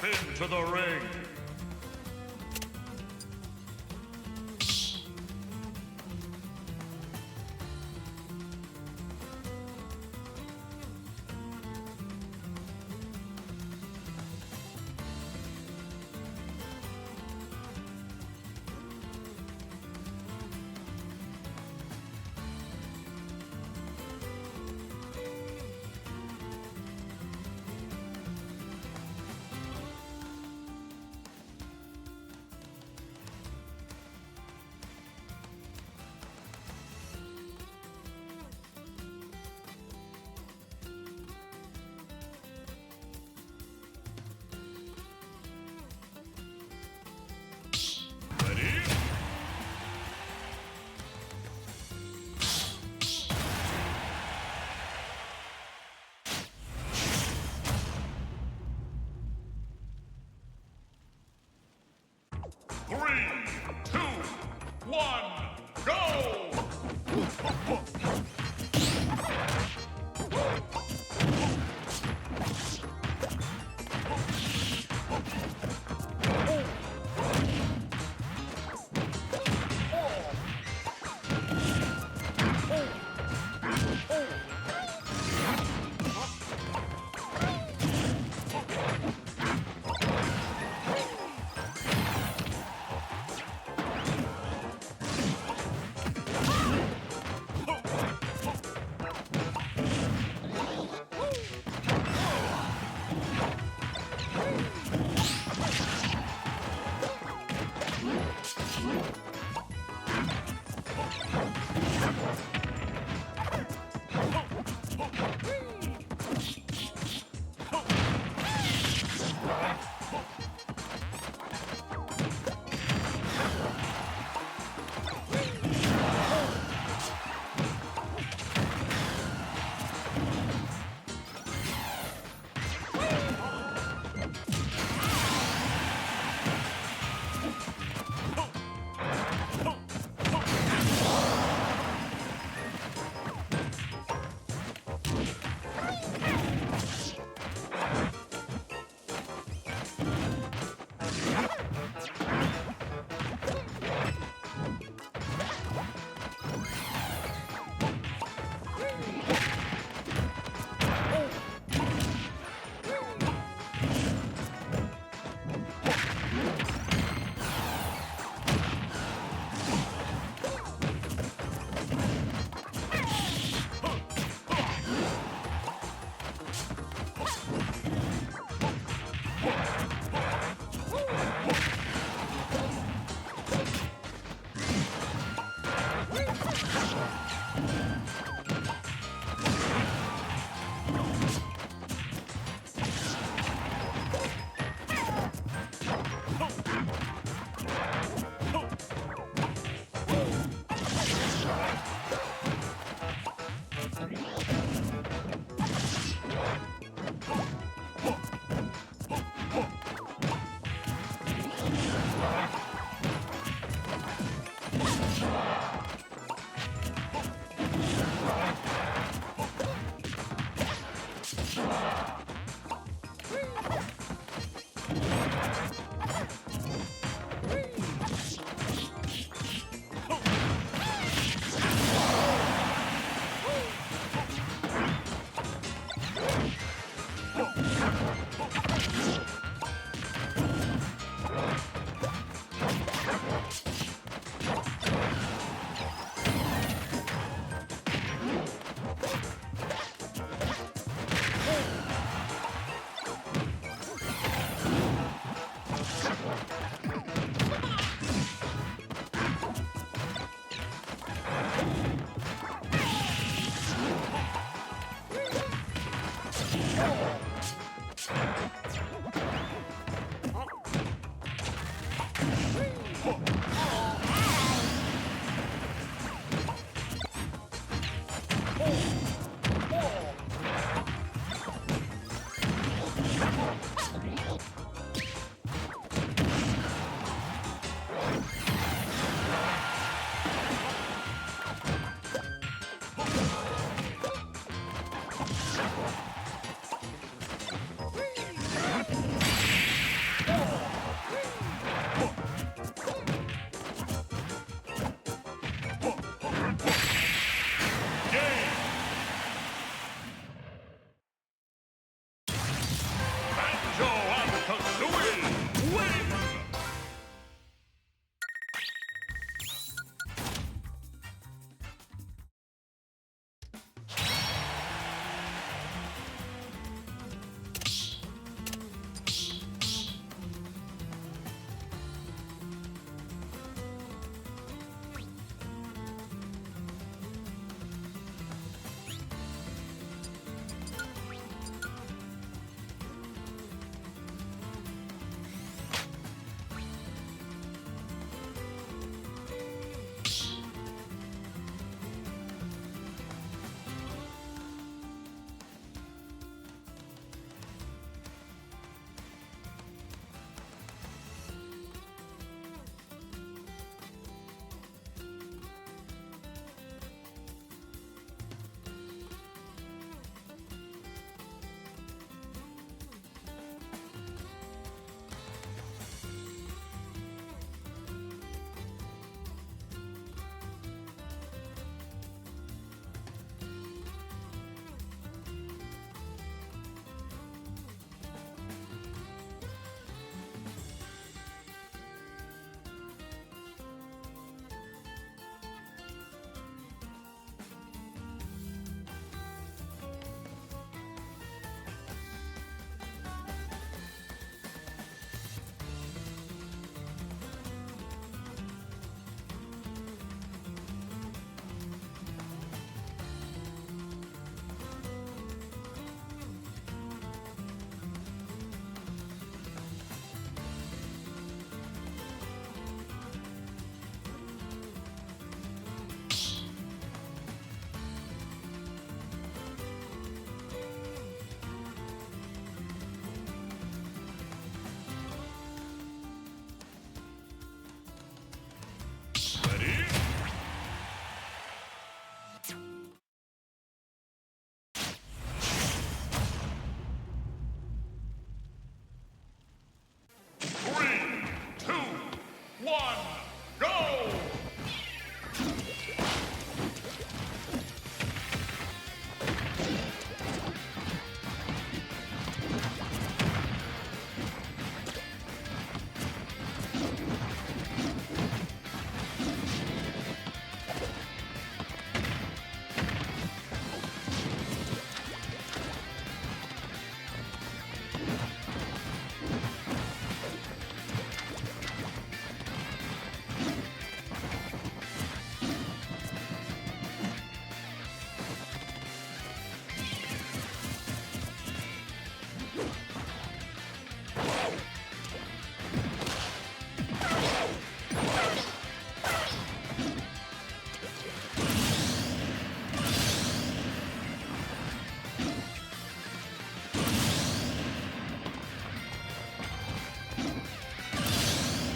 into the ring. Three, two, one, go!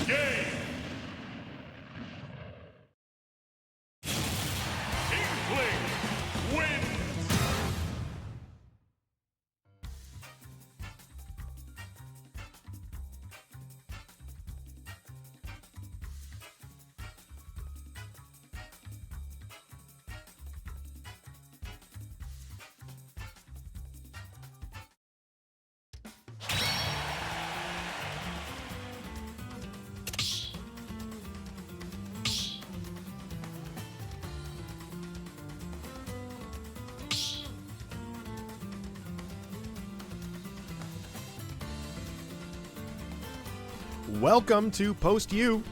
Game. Inkling wins. Welcome to Post U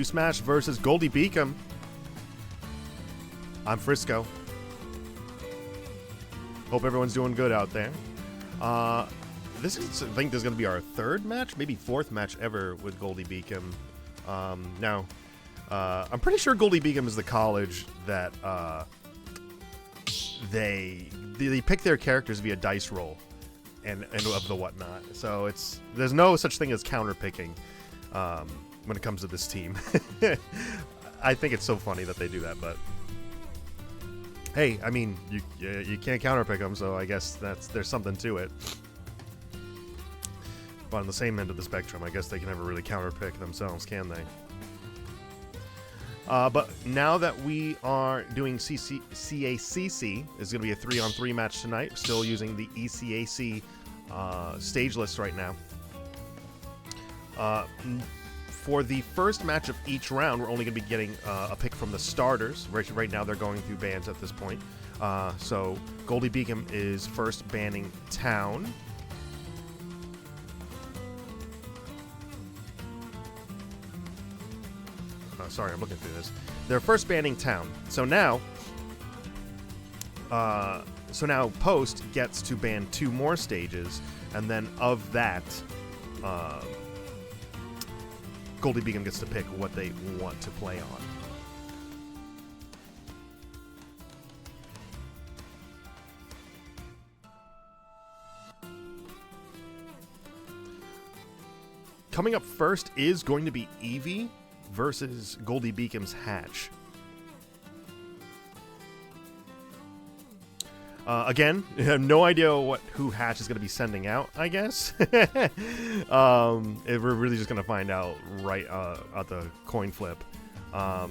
Smash versus Goldey Beacom. I'm Frisco. Hope everyone's doing good out there. I think this is going to be our third match, maybe fourth match ever with Goldey Beacom. Now, I'm pretty sure Goldey Beacom is the college that they pick their characters via dice roll. And of the whatnot. So there's no such thing as counter picking when it comes to this team. I think it's so funny that they do that, but hey, I mean, you can't counter pick them, so I guess there's something to it. But on the same end of the spectrum, I guess they can never really counter pick themselves, can they? But now that we are doing CACC, it's going to be a 3-on-3 match tonight. Still using the ECAC stage list right now. For the first match of each round, we're only going to be getting a pick from the starters. Right now, they're going through bans at this point. So Goldey Beacom is first banning Town. Sorry, I'm looking through this. They're first banning Town. So now Post gets to ban 2 more stages, and then of that, Goldey Beacom gets to pick what they want to play on. Coming up first is going to be Eevee versus Goldey Beacom's Hatch. Again, I have no idea who Hatch is going to be sending out, I guess. We're really just going to find out right at the coin flip. Now,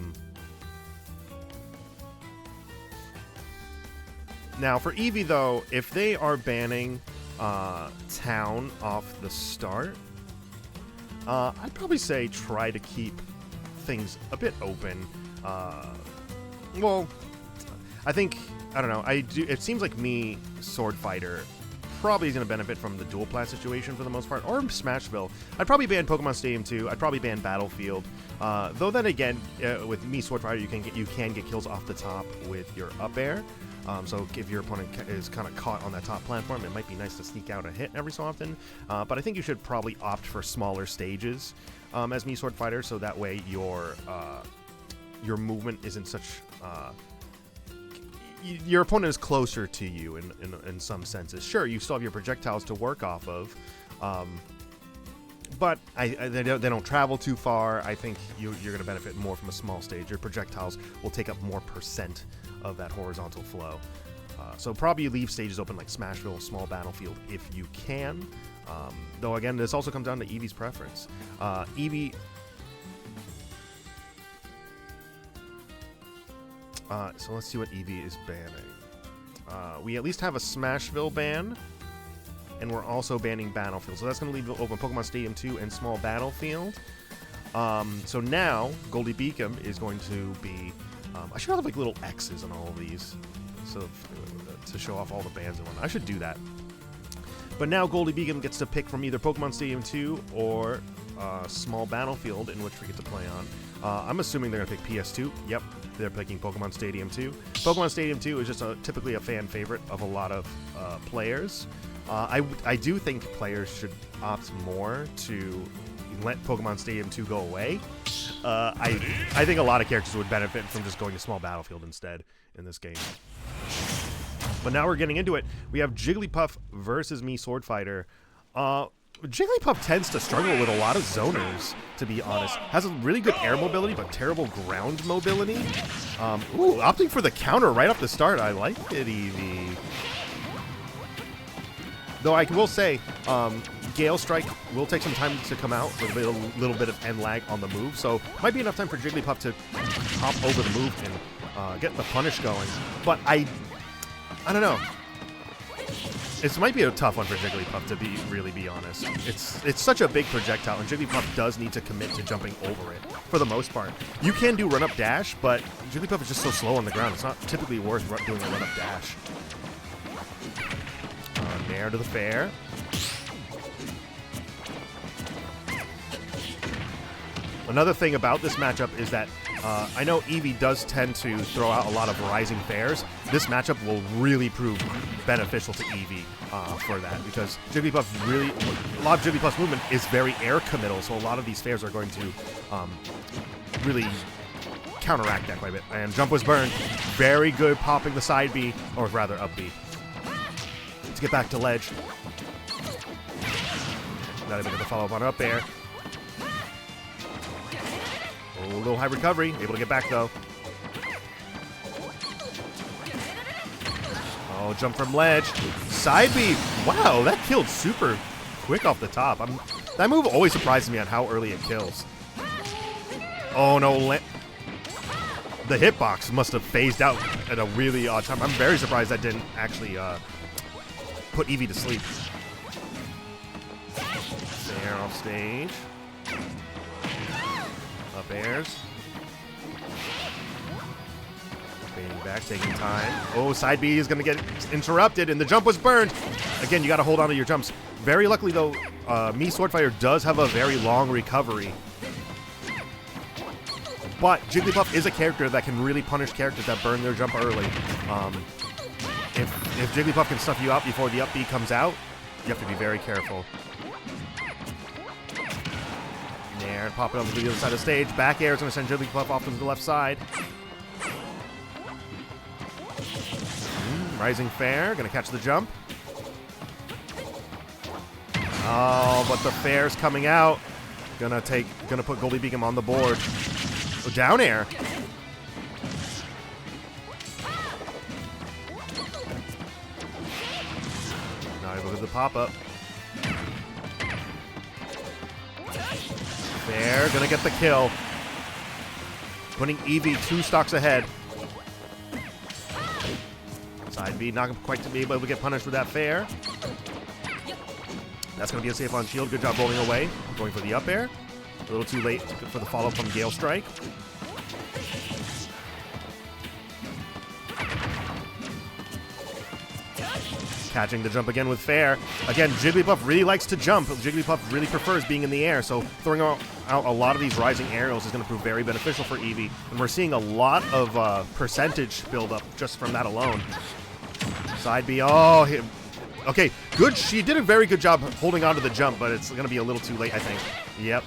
for Eevee, though, if they are banning Town off the start, I'd probably say try to keep things a bit open. Well, I don't know. It seems like Mii Swordfighter probably is going to benefit from the dual plat situation for the most part, or Smashville. I'd probably ban Pokemon Stadium 2. I'd probably ban Battlefield. Though then again, with Mii Swordfighter, you can get kills off the top with your up air. So if your opponent is kind of caught on that top platform, it might be nice to sneak out a hit every so often. But I think you should probably opt for smaller stages as Mii Swordfighter, so that way your movement isn't such. Your opponent is closer to you in some senses. Sure, you still have your projectiles to work off of, but they don't travel too far. I think you're going to benefit more from a small stage. Your projectiles will take up more % of that horizontal flow. So probably leave stages open like Smashville, small battlefield if you can. Though again, this also comes down to Eevee's preference. Eevee. So let's see what Eevee is banning. We at least have a Smashville ban, and we're also banning Battlefield. So that's going to leave open Pokemon Stadium 2 and Small Battlefield. So now, Goldey Beacom is going to be... I should have like little X's on all of these so to show off all the bans and whatnot. I should do that. But now Goldey Beacom gets to pick from either Pokemon Stadium 2 or Small Battlefield, in which we get to play on. I'm assuming they're going to pick PS2. Yep, they're picking Pokemon Stadium 2. Pokemon Stadium 2 is just typically a fan favorite of a lot of players. I do think players should opt more to let Pokemon Stadium 2 go away. I think a lot of characters would benefit from just going to Small Battlefield instead in this game. But now we're getting into it. We have Jigglypuff versus Mii Swordfighter. Jigglypuff tends to struggle with a lot of zoners, to be honest. Has a really good air mobility, but terrible ground mobility. Ooh, opting for the counter right off the start. I like it, Eevee. Though I will say, Gale Strike will take some time to come out with a little bit of end lag on the move, so might be enough time for Jigglypuff to hop over the move and get the punish going. But I don't know. This might be a tough one for Jigglypuff, to really be honest. It's such a big projectile, and Jigglypuff does need to commit to jumping over it, for the most part. You can do run-up dash, but Jigglypuff is just so slow on the ground. It's not typically worth doing a run-up dash. Nair to the fair. Another thing about this matchup is that I know Eevee does tend to throw out a lot of rising fairs. This matchup will really prove beneficial to Eevee for that, because Jigglypuff a lot of Jigglypuff's movement is very air committal, so a lot of these fairs are going to really counteract that quite a bit. And jump was burned. Very good popping the side B, or rather up B. Let's get back to ledge. Not able to get the follow-up on up air. Oh, a little high recovery. Able to get back, though. Oh, jump from ledge. Side B. Wow, that killed super quick off the top. That move always surprises me on how early it kills. Oh, no. The hitbox must have phased out at a really odd time. I'm very surprised that didn't actually put Eevee to sleep. There off stage. Up airs. Fading back, taking time. Oh, side B is going to get interrupted, and the jump was burned. Again, you got to hold on to your jumps. Very luckily, though, Mii Swordfighter does have a very long recovery. But Jigglypuff is a character that can really punish characters that burn their jump early. If Jigglypuff can stuff you out before the up B comes out, you have to be very careful. Nair, pop it over to the other side of the stage. Back air is going to send Jigglypuff off to the left side. Rising fair, going to catch the jump. Oh, but the fair's coming out. Gonna put Goldey Beacom on the board. Oh, down air. Now able to do the pop-up. Fair, gonna get the kill. Putting Eevee 2 stocks ahead. Side B, not quite to be able to get punished with that fair. That's going to be a safe on shield. Good job rolling away. Going for the up air. A little too late for the follow-up from Gale Strike. Catching the jump again with fair. Again, Jigglypuff really likes to jump. Jigglypuff really prefers being in the air, so throwing out a lot of these rising aerials is going to prove very beneficial for Eevee. And we're seeing a lot of percentage build-up just from that alone. Side B. Oh, okay, good. She did a very good job holding on to the jump, but it's going to be a little too late, I think. Yep.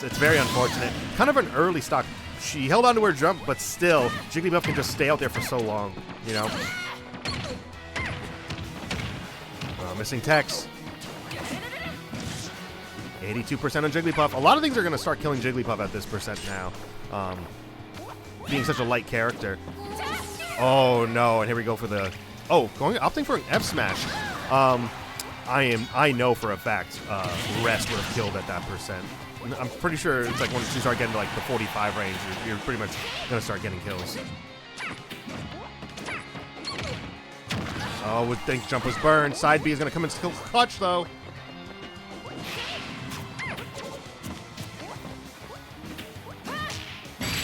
It's very unfortunate. Kind of an early stock. She held on to her jump, but still, Jigglypuff can just stay out there for so long, you know? Missing Tex. 82% on Jigglypuff. A lot of things are going to start killing Jigglypuff at this percent now. Being such a light character. Oh, no. And here we go for the... Oh, opting for an F smash. I know for a fact Rest would have killed at that percent. I'm pretty sure it's like when you start getting to like the 45 range, you're pretty much going to start getting kills. Oh, would think jump was burned. Side B is going to come in still clutch, though.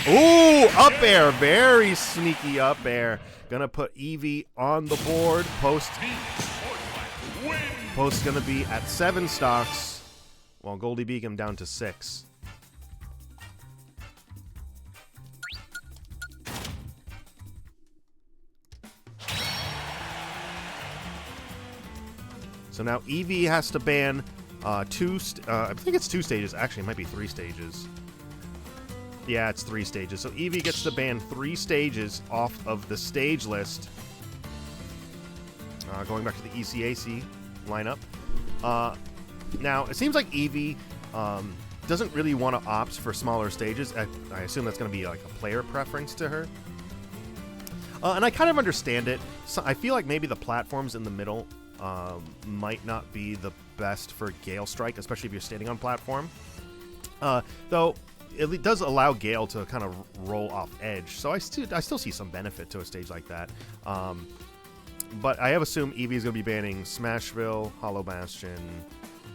Ooh, up air. Very sneaky up air. Going to put Eevee on the board. Post's going to be at 7 stocks, while Goldey Beacom down to 6. So now Eevee has to ban I think it's 2 stages. Actually, it might be 3 stages. Yeah, it's 3 stages. So Eevee gets to ban 3 stages off of the stage list. Going back to the ECAC lineup. Now, it seems like Eevee doesn't really want to opt for smaller stages. I assume that's going to be like a player preference to her. And I kind of understand it. So I feel like maybe the platforms in the middle might not be the best for Gale Strike, especially if you're standing on platform. Though it does allow Gale to kind of roll off edge, so I still see some benefit to a stage like that. But I have assumed Eevee is going to be banning Smashville, Hollow Bastion.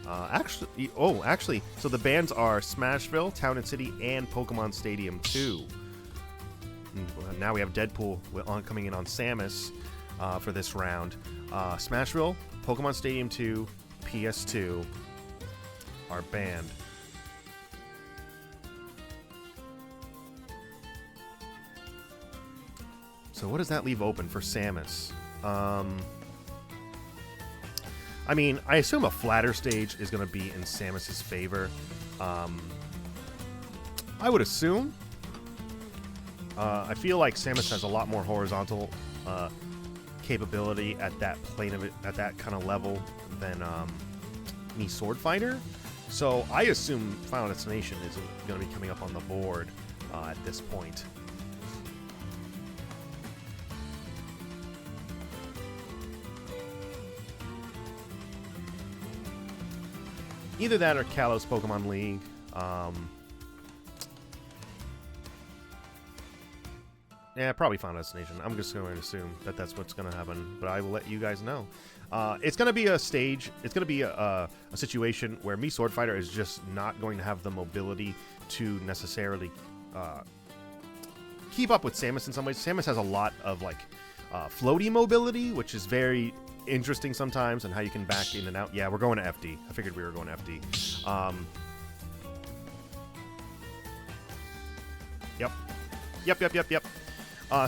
Actually, so the bans are Smashville, Town and City, and Pokemon Stadium 2. Now we have Deadpool coming in on Samus for this round. Smashville, Pokemon Stadium 2, PS2 are banned. So what does that leave open for Samus? I mean, I assume a flatter stage is going to be in Samus's favor. I would assume. I feel like Samus has a lot more horizontal capability at that plane of it, at that kind of level than Mii Swordfighter. So I assume Final Destination is going to be coming up on the board at this point. Either that or Kalos Pokemon League. Yeah, probably Final Destination. I'm just going to assume that that's what's going to happen, but I will let you guys know. It's going to be a stage. It's going to be a situation where Mii Swordfighter is just not going to have the mobility to necessarily keep up with Samus in some ways. Samus has a lot of like floaty mobility, which is very interesting sometimes, and how you can back in and out. Yeah, we're going to FD. I figured we were going to FD. Yep.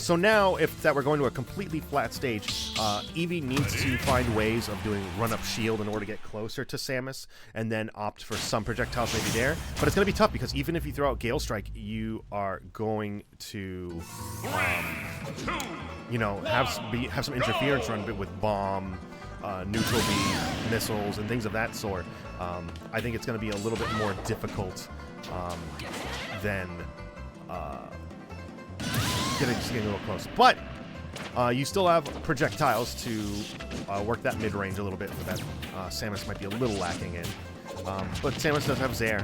So now, if that we're going to a completely flat stage, Eevee needs to find ways of doing run-up shield in order to get closer to Samus, and then opt for some projectiles maybe there. But it's going to be tough, because even if you throw out Gale Strike, you are going to, you know, have some interference run with Bomb, Neutral Bee, missiles, and things of that sort. I think it's going to be a little bit more difficult than getting a little close. But you still have projectiles to work that mid-range a little bit that Samus might be a little lacking in. But Samus does have Zair.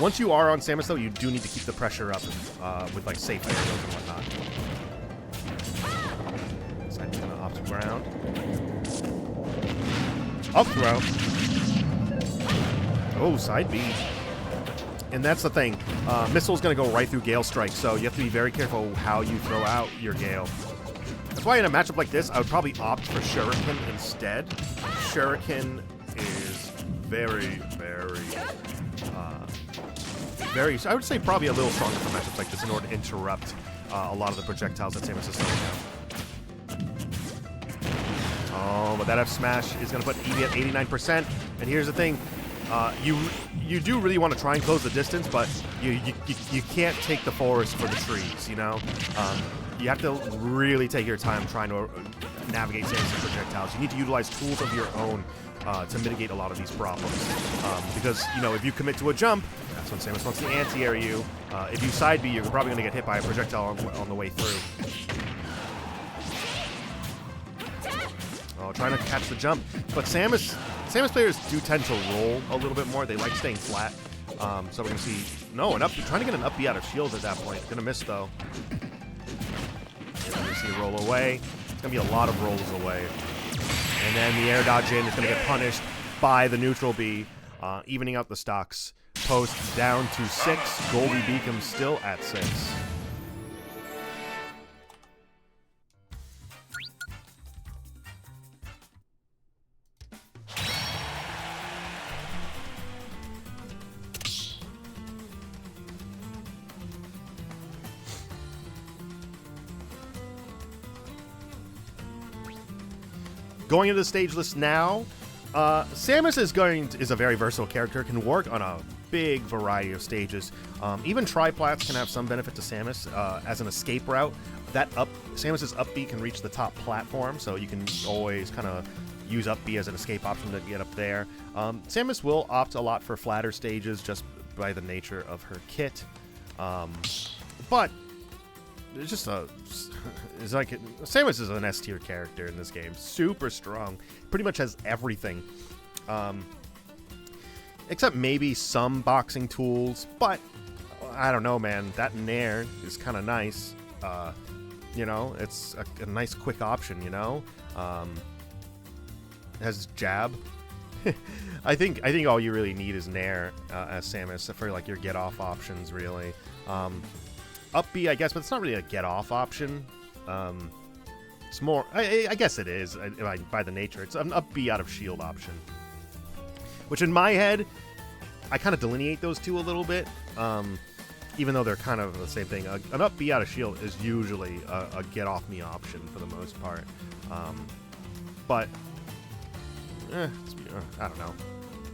Once you are on Samus, though, you do need to keep the pressure up with like safe aerials and whatnot. Side's gonna off the ground. Up throw. Oh, side B. And that's the thing. Missile's going to go right through Gale Strike, so you have to be very careful how you throw out your Gale. That's why in a matchup like this, I would probably opt for Shuriken instead. Shuriken is very, I would say probably a little stronger for matchups like this in order to interrupt a lot of the projectiles that Samus is throwing out. Oh, but that F smash is going to put Eevee at 89%. And here's the thing. You do really want to try and close the distance, but you can't take the forest for the trees, you know? You have to really take your time trying to navigate Samus' projectiles. You need to utilize tools of your own to mitigate a lot of these problems. Because, you know, if you commit to a jump, that's when Samus wants to anti-air you. If you side B, you're probably going to get hit by a projectile on the way through. Oh, trying to catch the jump. But Samus players do tend to roll a little bit more. They like staying flat. So we're going to see... No, trying to get an up B out of shield at that point. Going to miss, though. We're going to see a roll away. It's going to be a lot of rolls away. And then the air dodge in is going to get punished by the neutral B, evening out the stocks. Post down to 6. Goldey Beacom still at 6. Going into the stage list now, Samus is a very versatile character, can work on a big variety of stages. Even triplats can have some benefit to Samus as an escape route. Samus's up B can reach the top platform, so you can always kind of use up B as an escape option to get up there. Samus will opt a lot for flatter stages just by the nature of her kit. But it's just it's like Samus is an S tier character in this game. Super strong. Pretty much has everything. Except maybe some boxing tools, but I don't know, man. That Nair is kind of nice. You know, it's a nice quick option, you know? Has jab. I think all you really need is Nair as Samus for like your get off options, really. Up B, I guess, but it's not really a get off option. It's more, I guess it is by the nature. It's an up B out of shield option, which in my head, I kind of delineate those two a little bit. Even though they're kind of the same thing. An up B out of shield is usually a get off me option for the most part. But I don't know.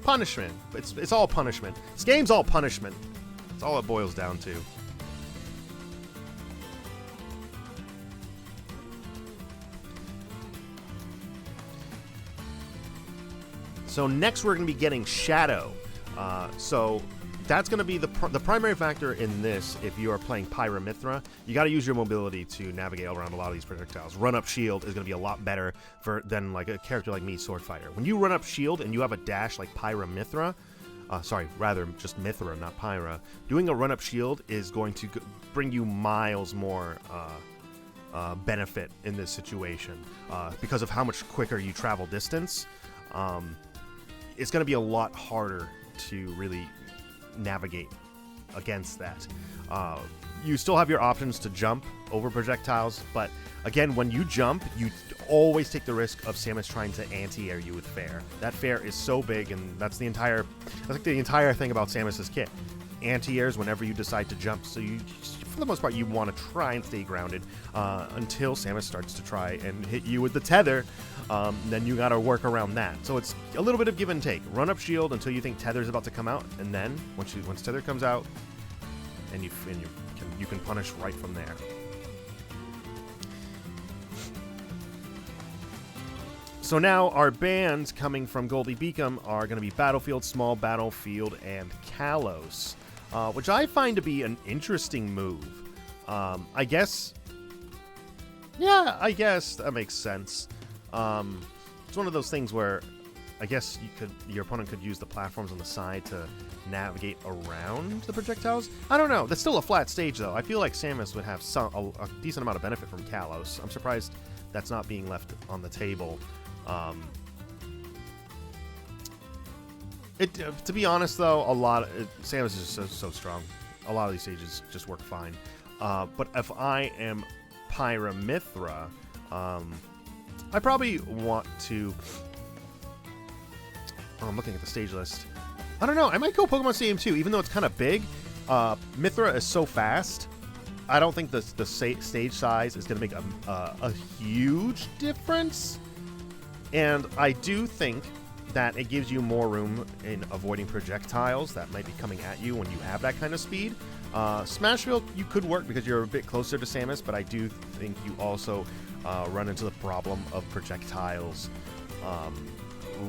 Punishment. It's all punishment. This game's all punishment. That's all it boils down to. So next we're going to be getting Shadow. So that's going to be the primary factor in this. If you are playing Pyra Mythra, you got to use your mobility to navigate around a lot of these projectiles. Run up shield is going to be a lot better than like a character like Mii Swordfighter. When you run up shield and you have a dash like Pyra Mythra, rather just Mythra, not Pyra, doing a run up shield is going to bring you miles more benefit in this situation because of how much quicker you travel distance. It's going to be a lot harder to really navigate against that. You still have your options to jump over projectiles, but again, when you jump, you always take the risk of Samus trying to anti-air you with fair. That fair is so big, and that's like the entire thing about Samus's kit. Anti-airs whenever you decide to jump, so you, for the most part, you want to try and stay grounded until Samus starts to try and hit you with the tether. Then you got to work around that. So it's a little bit of give and take. Run up shield until you think tether's about to come out, and then once tether comes out, and you can punish right from there. So now our bans coming from Goldey Beacom are going to be Battlefield, Small Battlefield, and Kalos, which I find to be an interesting move. I guess that makes sense. It's one of those things where I guess your opponent could use the platforms on the side to navigate around the projectiles. I don't know. That's still a flat stage, though. I feel like Samus would have a decent amount of benefit from Kalos. I'm surprised that's not being left on the table. To be honest, though, Samus is so strong. A lot of these stages just work fine. But if I am Pyra Mythra, I probably want to... I'm looking at the stage list. I don't know. I might go Pokemon Stadium 2, even though it's kind of big. Mythra is so fast. I don't think the stage size is going to make a huge difference. And I do think that it gives you more room in avoiding projectiles that might be coming at you when you have that kind of speed. Smashville, you could work because you're a bit closer to Samus, but I do think you also run into the problem of projectiles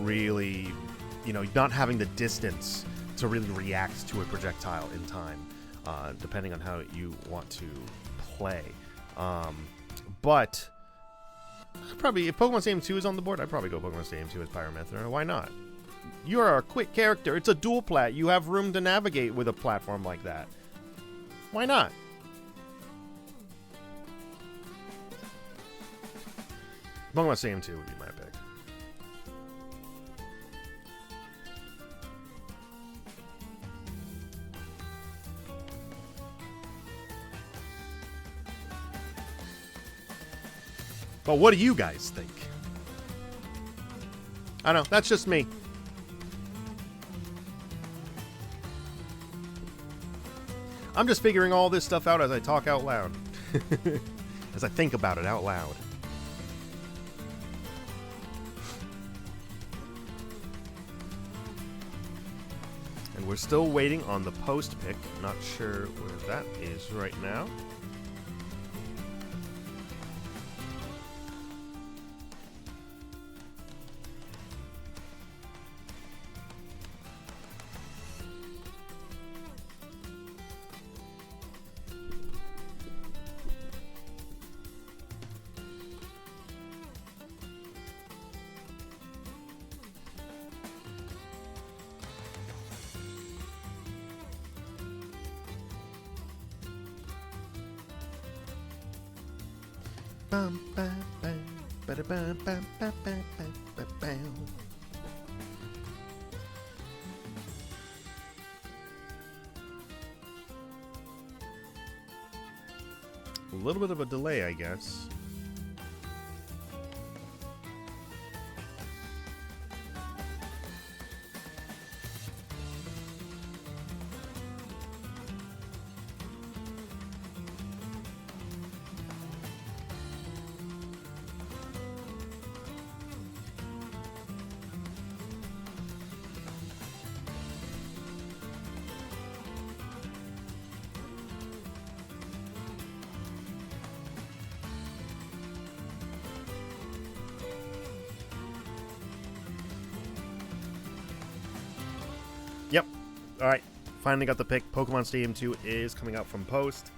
really, not having the distance to really react to a projectile in time, depending on how you want to play. But probably, if Pokemon Stadium 2 is on the board, I'd probably go Pokemon Stadium 2 as Pyra Mythra. Why not? You're a quick character. It's a dual plat. You have room to navigate with a platform like that. Why not? Pokemon Stadium 2 would be my pick. But what do you guys think? I don't know. That's just me. I'm just figuring all this stuff out as I talk out loud. As I think about it out loud. And we're still waiting on the post pick. Not sure where that is right now. A little bit of a delay, I guess. Yep. Alright. Finally got the pick. Pokemon Stadium 2 is coming out from Post.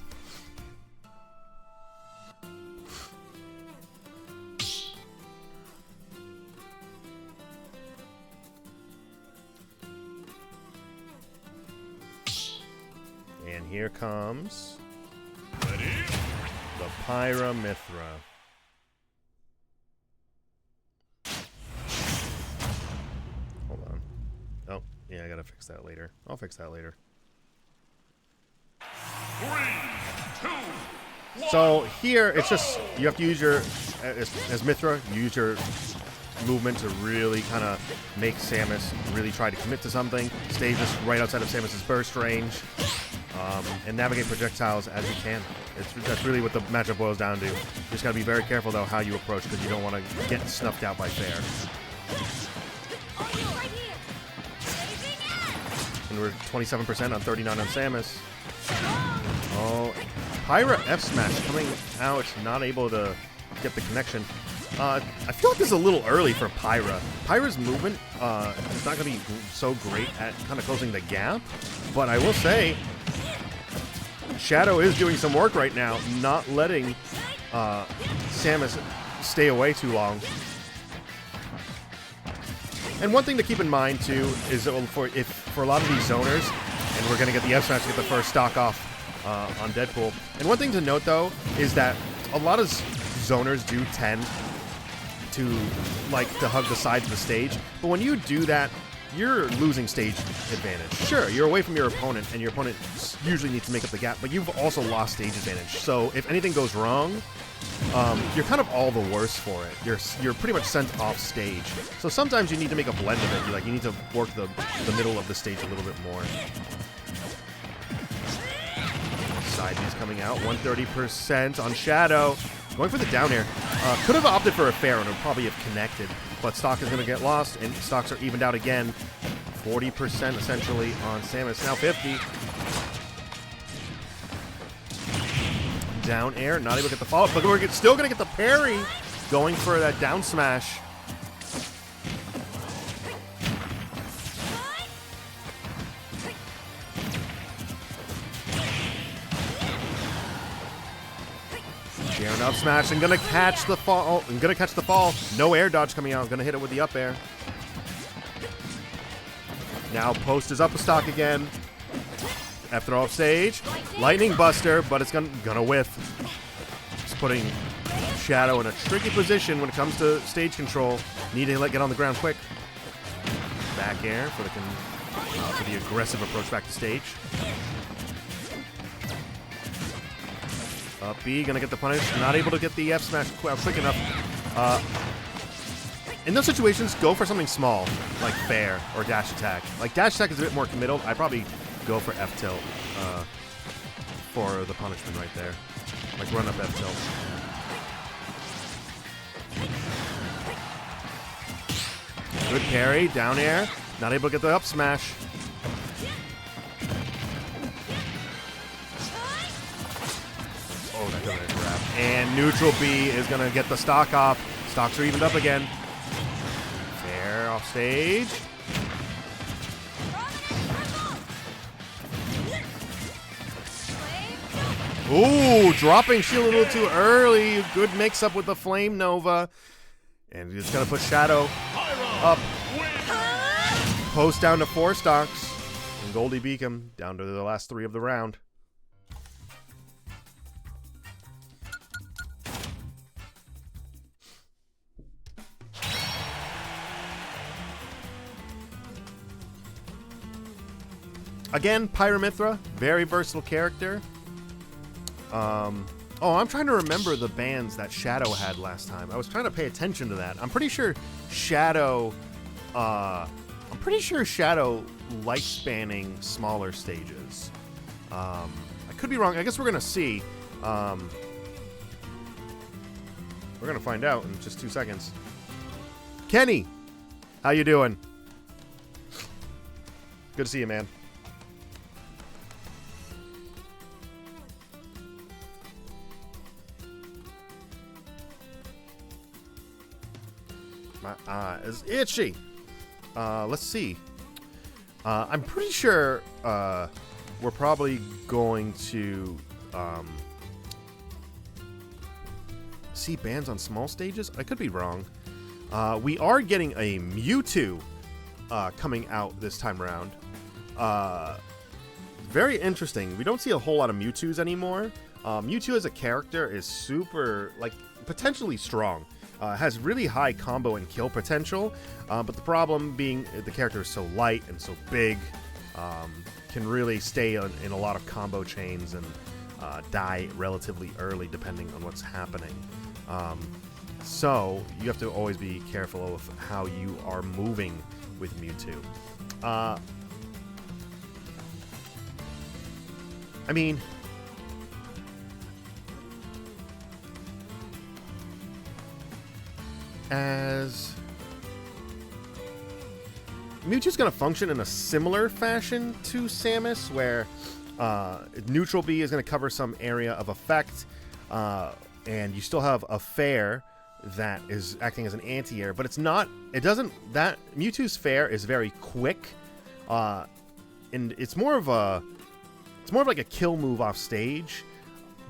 And here comes the Pyra Mythra. Yeah, I gotta fix that later. I'll fix that later. 3, 2, 1. So here, it's just, you have to use your, as Mythra, use your movement to really kind of make Samus really try to commit to something. Stay just right outside of Samus's burst range. And navigate projectiles as you can. That's really what the matchup boils down to. You just gotta be very careful, though, how you approach, because you don't want to get snuffed out by Fair. And we're 27% on 39 on Samus. Oh, Pyra F Smash coming out, not able to get the connection. I feel like this is a little early for Pyra. Pyra's movement is not going to be so great at kind of closing the gap, but I will say Shadow is doing some work right now, not letting Samus stay away too long. And one thing to keep in mind too is that for a lot of these zoners, and we're gonna get the F Smash to get the first stock off on Deadpool. And one thing to note though is that a lot of zoners do tend to like to hug the sides of the stage, but when you do that, you're losing stage advantage. Sure, you're away from your opponent, and your opponent usually needs to make up the gap, but you've also lost stage advantage. So if anything goes wrong, you're kind of all the worse for it. You're pretty much sent off stage. So sometimes you need to make a blend of it. You need to work the middle of the stage a little bit more. Side B's coming out, 130% on Shadow. Going for the down air. Could have opted for a fair and would probably have connected, but stock is going to get lost, and stocks are evened out again. 40% essentially on Samus, now 50. Down air, not able to get the follow-up, but we're still going to get the parry. Going for that down smash. Sharon up smash and gonna catch the fall. I'm gonna catch the fall. No air dodge coming out. Gonna hit it with the up air. Now Post is up a stock again. F throw off stage. Lightning Buster, but it's gonna whiff. Just putting Shadow in a tricky position when it comes to stage control. Need to get on the ground quick. Back air for the aggressive approach back to stage. Up B, gonna get the punish. Not able to get the F smash quick enough. In those situations, go for something small, like fair or dash attack. Like dash attack is a bit more committal. I'd probably go for F tilt for the punishment right there. Like run up F tilt. Good parry, down air. Not able to get the up smash. Oh, that could have been a grab. And neutral B is going to get the stock off. Stocks are evened up again. Fair off stage. Ooh, dropping shield a little too early. Good mix-up with the Flame Nova. And he's going to put Shadow up. Post down to 4 stocks. And Goldey Beacom down to the last 3 of the round. Again, Pyra Mythra, very versatile character. Oh, I'm trying to remember the bans that Shadow had last time. I was trying to pay attention to that. I'm pretty sure Shadow likes spanning smaller stages. I could be wrong. I guess we're gonna see. We're gonna find out in just 2 seconds. Kenny, how you doing? Good to see you, man. My eye is itchy. Let's see. I'm pretty sure we're probably going to see bans on small stages. I could be wrong. We are getting a Mewtwo coming out this time around. Very interesting. We don't see a whole lot of Mewtwo's anymore. Mewtwo as a character is super, like, potentially strong. Has really high combo and kill potential, but the problem being the character is so light and so big, can really stay in a lot of combo chains and die relatively early depending on what's happening. So you have to always be careful of how you are moving with Mewtwo. I mean, as Mewtwo's going to function in a similar fashion to Samus, where Neutral B is going to cover some area of effect, and you still have a Fair that is acting as an anti-air, but it's not, it doesn't, that Mewtwo's Fair is very quick, and it's more of like a kill move off stage.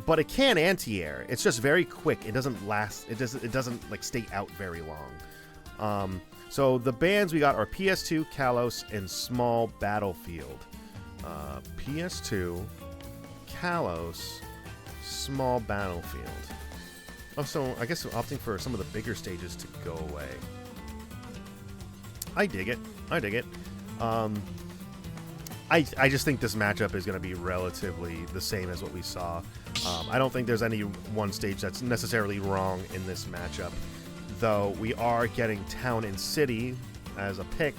But it can anti-air. It's just very quick. It doesn't last. It doesn't like stay out very long. So the bans we got are PS2, Kalos, and Small Battlefield. PS2, Kalos, Small Battlefield. Oh, so I guess opting for some of the bigger stages to go away. I dig it. I dig it. I just think this matchup is going to be relatively the same as what we saw. I don't think there's any one stage that's necessarily wrong in this matchup, though we are getting Town and City as a pick.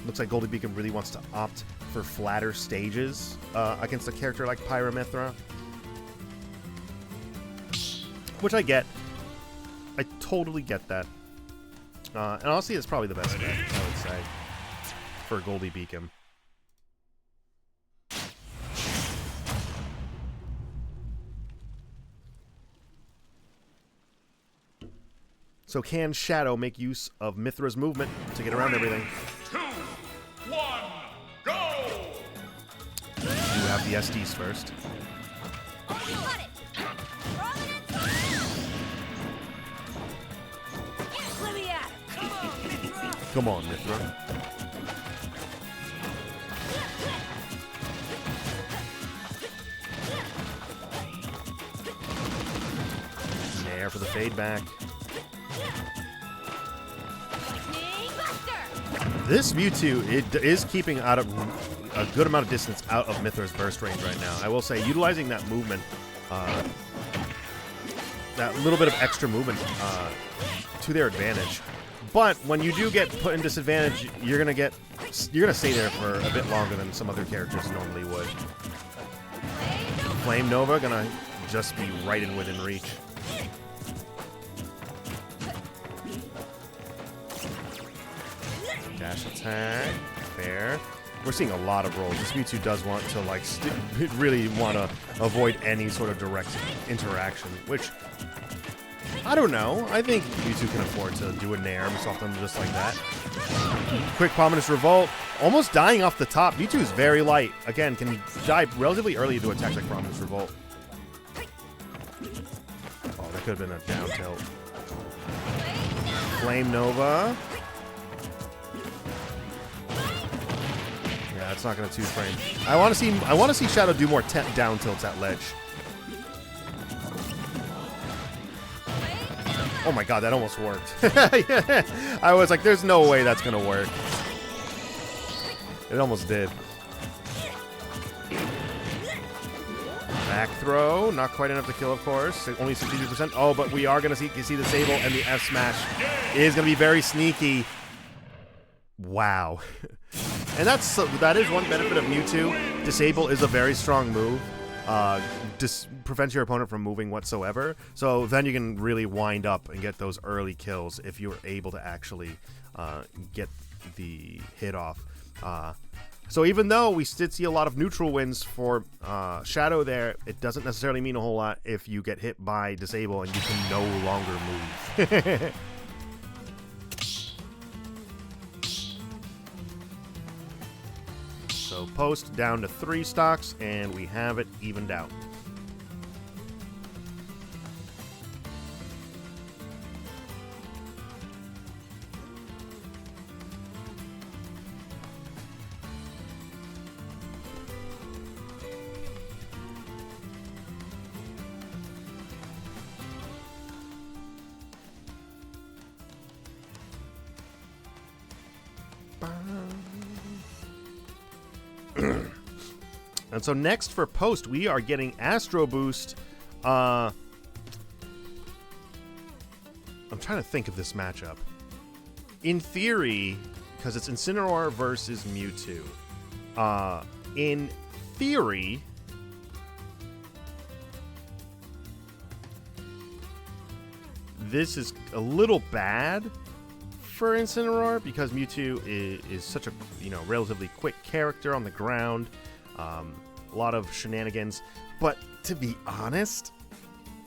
Looks like Goldey Beacom really wants to opt for flatter stages against a character like Pyra Mythra, which I get. I totally get that. And honestly, it's probably the best bet, I would say, for Goldey Beacom. So can Shadow make use of Mythra's movement to get around everything? 2, 1, go! You have the SDs first. Come on, Mythra. Nair for the fade back. This Mewtwo, it is keeping out of a good amount of distance out of Mythra's burst range right now. I will say, utilizing that movement, that little bit of extra movement to their advantage. But when you do get put in disadvantage, you're gonna stay there for a bit longer than some other characters normally would. Flame Nova gonna just be right in within reach. Dash attack, fair. We're seeing a lot of rolls. This Mewtwo does want to like really want to avoid any sort of direct interaction, which I don't know. I think Mewtwo can afford to do a Nair himself them just like that. Quick Prominence Revolt, almost dying off the top. Mewtwo is very light. Again, can die relatively early to attacks like Prominence Revolt. Oh, that could have been a down tilt. Flame Nova. It's not going to 2-frame. I want to see Shadow do more down tilts at ledge. Oh my god, that almost worked. I was like, there's no way that's going to work. It almost did. Back throw, not quite enough to kill, of course. Only 62%. Oh, but we are going to see Disable, and the F smash is going to be very sneaky. Wow. And that is one benefit of Mewtwo. Disable is a very strong move. Prevents your opponent from moving whatsoever. So then you can really wind up and get those early kills if you're able to actually get the hit off. So even though we did see a lot of neutral wins for Shadow there, it doesn't necessarily mean a whole lot if you get hit by Disable and you can no longer move. So post down to 3 stocks, and we have it evened out. And so next for post, we are getting AstroBoost. I'm trying to think of this matchup. In theory, because it's Incineroar versus Mewtwo. In theory, this is a little bad for Incineroar because Mewtwo is such a relatively quick character on the ground. A lot of shenanigans, but to be honest,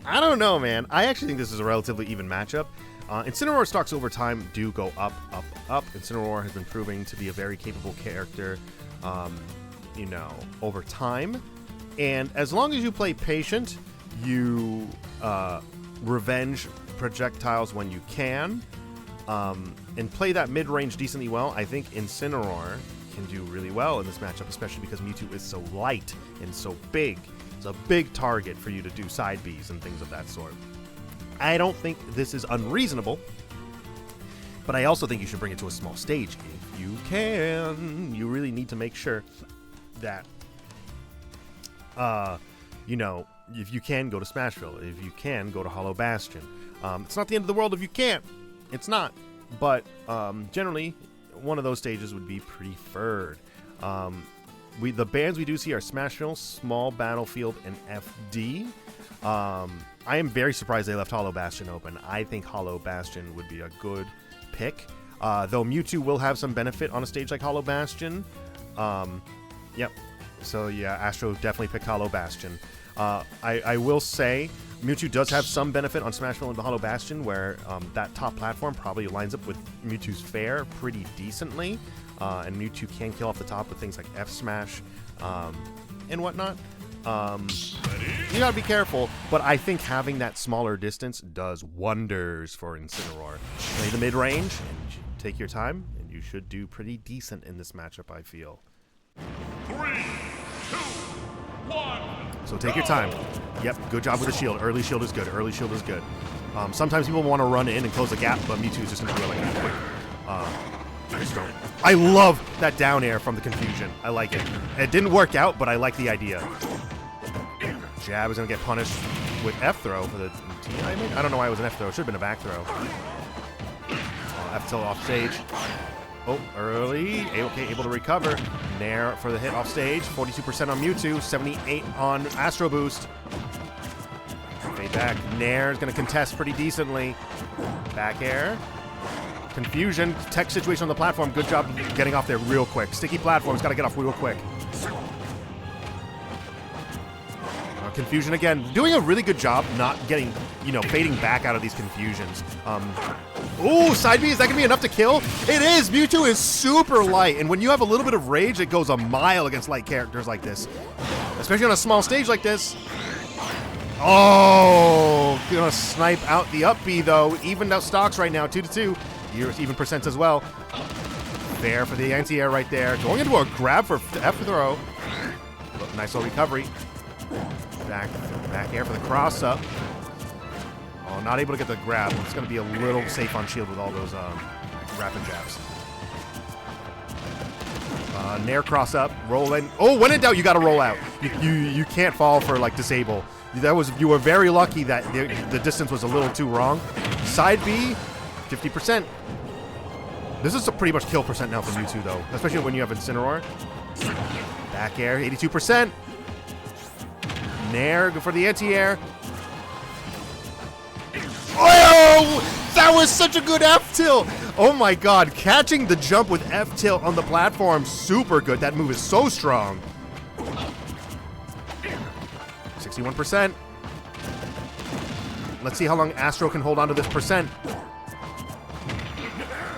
I don't know, man. I actually think this is a relatively even matchup. Incineroar stocks over time do go up, up, up. Incineroar has been proving to be a very capable character, over time. And as long as you play patient, you revenge projectiles when you can, and play that mid-range decently well, I think Incineroar can do really well in this matchup, especially because Mewtwo is so light and so big. It's a big target for you to do side Bs and things of that sort. I don't think this is unreasonable, but I also think you should bring it to a small stage if you can. You really need to make sure that, if you can, go to Smashville. If you can, go to Hollow Bastion. It's not the end of the world if you can't. It's not. But generally, one of those stages would be preferred. The bans we do see are Smashville, Small Battlefield, and FD. I am very surprised they left Hollow Bastion open. I think Hollow Bastion would be a good pick. Though Mewtwo will have some benefit on a stage like Hollow Bastion. Yep. So yeah, Astro definitely picked Hollow Bastion. I will say Mewtwo does have some benefit on Smashville and the Hollow Bastion, where that top platform probably lines up with Mewtwo's fair pretty decently, and Mewtwo can kill off the top with things like F Smash and whatnot. You gotta be careful, but I think having that smaller distance does wonders for Incineroar. Play the mid-range and take your time, and you should do pretty decent in this matchup, I feel. 3, 2, 1. So take your time. Yep, good job with the shield. Early shield is good. Early shield is good. Sometimes people want to run in and close the gap, but Mewtwo is just going to do it like that quick. I just don't. I love that down air from the confusion. I like it. It didn't work out, but I like the idea. Jab is going to get punished with F throw for the T. I don't know why it was an F throw. It should have been a back throw. F tilt off stage. Oh, early. Okay, able to recover. Nair for the hit off stage. 42% on Mewtwo. 78 on AstroBoost. Fade back. Nair is going to contest pretty decently. Back air. Confusion. Tech situation on the platform. Good job getting off there real quick. Sticky platform's got to get off real quick. Confusion again. Doing a really good job not getting, fading back out of these confusions. Ooh, side B, is that going to be enough to kill? It is! Mewtwo is super light, and when you have a little bit of rage, it goes a mile against light characters like this. Especially on a small stage like this. Oh, gonna snipe out the up B, though. Evened out stocks right now, 2-2. Even percents as well. Fair for the anti-air right there. Going into a grab for F throw. Nice little recovery. Back air for the cross up. Oh, not able to get the grab. It's going to be a little safe on shield with all those rapid jabs. Nair cross up, roll in. Oh, when in doubt, you got to roll out. You can't fall for like disable. You were very lucky that the distance was a little too wrong. Side B, 50%. This is a pretty much kill percent now from Mewtwo though, especially when you have Incineroar. Back air, 82%. Nair, go for the anti-air. Oh, that was such a good F-tilt. Oh my god, catching the jump with F-tilt on the platform, super good. That move is so strong. 61%. Let's see how long Astro can hold on to this percent.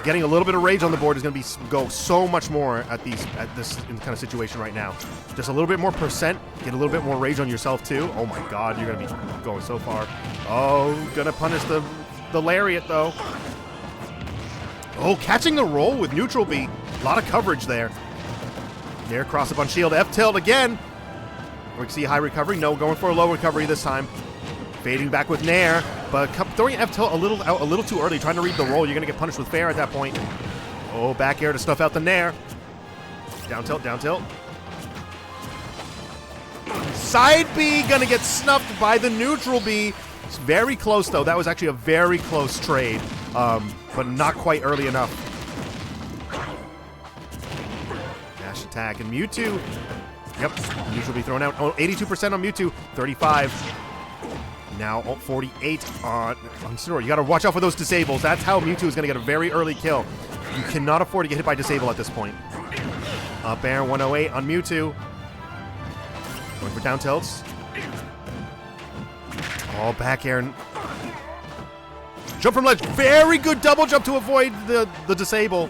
Getting a little bit of rage on the board is going to go so much more at this kind of situation right now. Just a little bit more percent, get a little bit more rage on yourself too. Oh my god, you're going to be going so far. Oh, going to punish the lariat though. Oh, catching the roll with neutral B. A lot of coverage there. Nair cross up on shield, F-tilt again. We can see high recovery. No, going for a low recovery this time. Fading back with Nair, but throwing F-tilt a little too early, trying to read the roll. You're going to get punished with fair at that point. Oh, back air to stuff out the Nair. Down tilt, down tilt. Side B going to get snuffed by the neutral B. It's very close, though. That was actually a very close trade, but not quite early enough. Dash attack, and Mewtwo. Yep, neutral B thrown out. Oh, 82% on Mewtwo, 35. Now 48 on Incineroar. You got to watch out for those disables. That's how Mewtwo is going to get a very early kill. You cannot afford to get hit by disable at this point. Up air, 108 on Mewtwo. Going for down tilts. Oh, back air. Jump from ledge. Very good double jump to avoid the disable.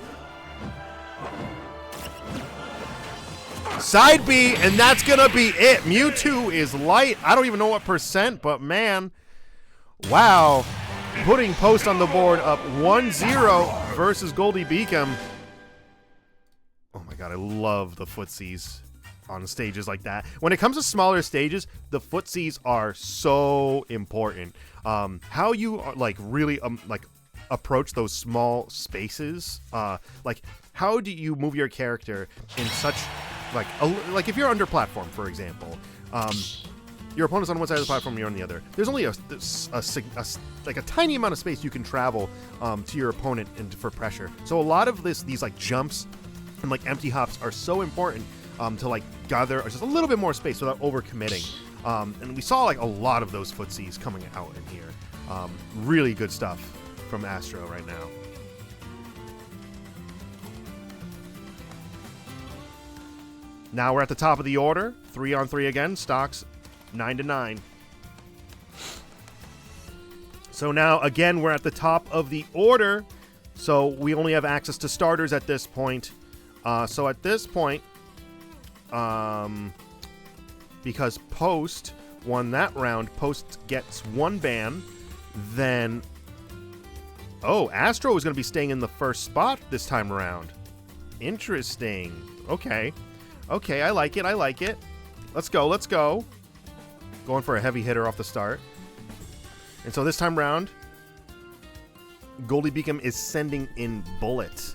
Side B, and that's going to be it. Mewtwo is light. I don't even know what percent, but man, wow. Putting Post on the board up 1-0 versus Goldey Beacom. Oh my god, I love the footsies on stages like that. When it comes to smaller stages, the footsies are so important. How you like really like approach those small spaces, like how do you move your character in such like if you're under platform, for example, your opponent's on one side of the platform, you're on the other. There's only a tiny amount of space you can travel to your opponent and for pressure. So a lot of these like jumps and like empty hops are so important to like gather just a little bit more space without overcommitting. And we saw like a lot of those footsies coming out in here. Really good stuff from Astro right now. Now we're at the top of the order. 3-on-3 again. Stocks 9-9. So now, again, we're at the top of the order. So we only have access to starters at this point. So at this point, because Post won that round, Post gets one ban. Then, oh, Astro is going to be staying in the first spot this time around. Interesting. Okay. Okay, I like it. I like it. Let's go. Let's go. Going for a heavy hitter off the start. And so this time round, Goldey Beacom is sending in Bullet.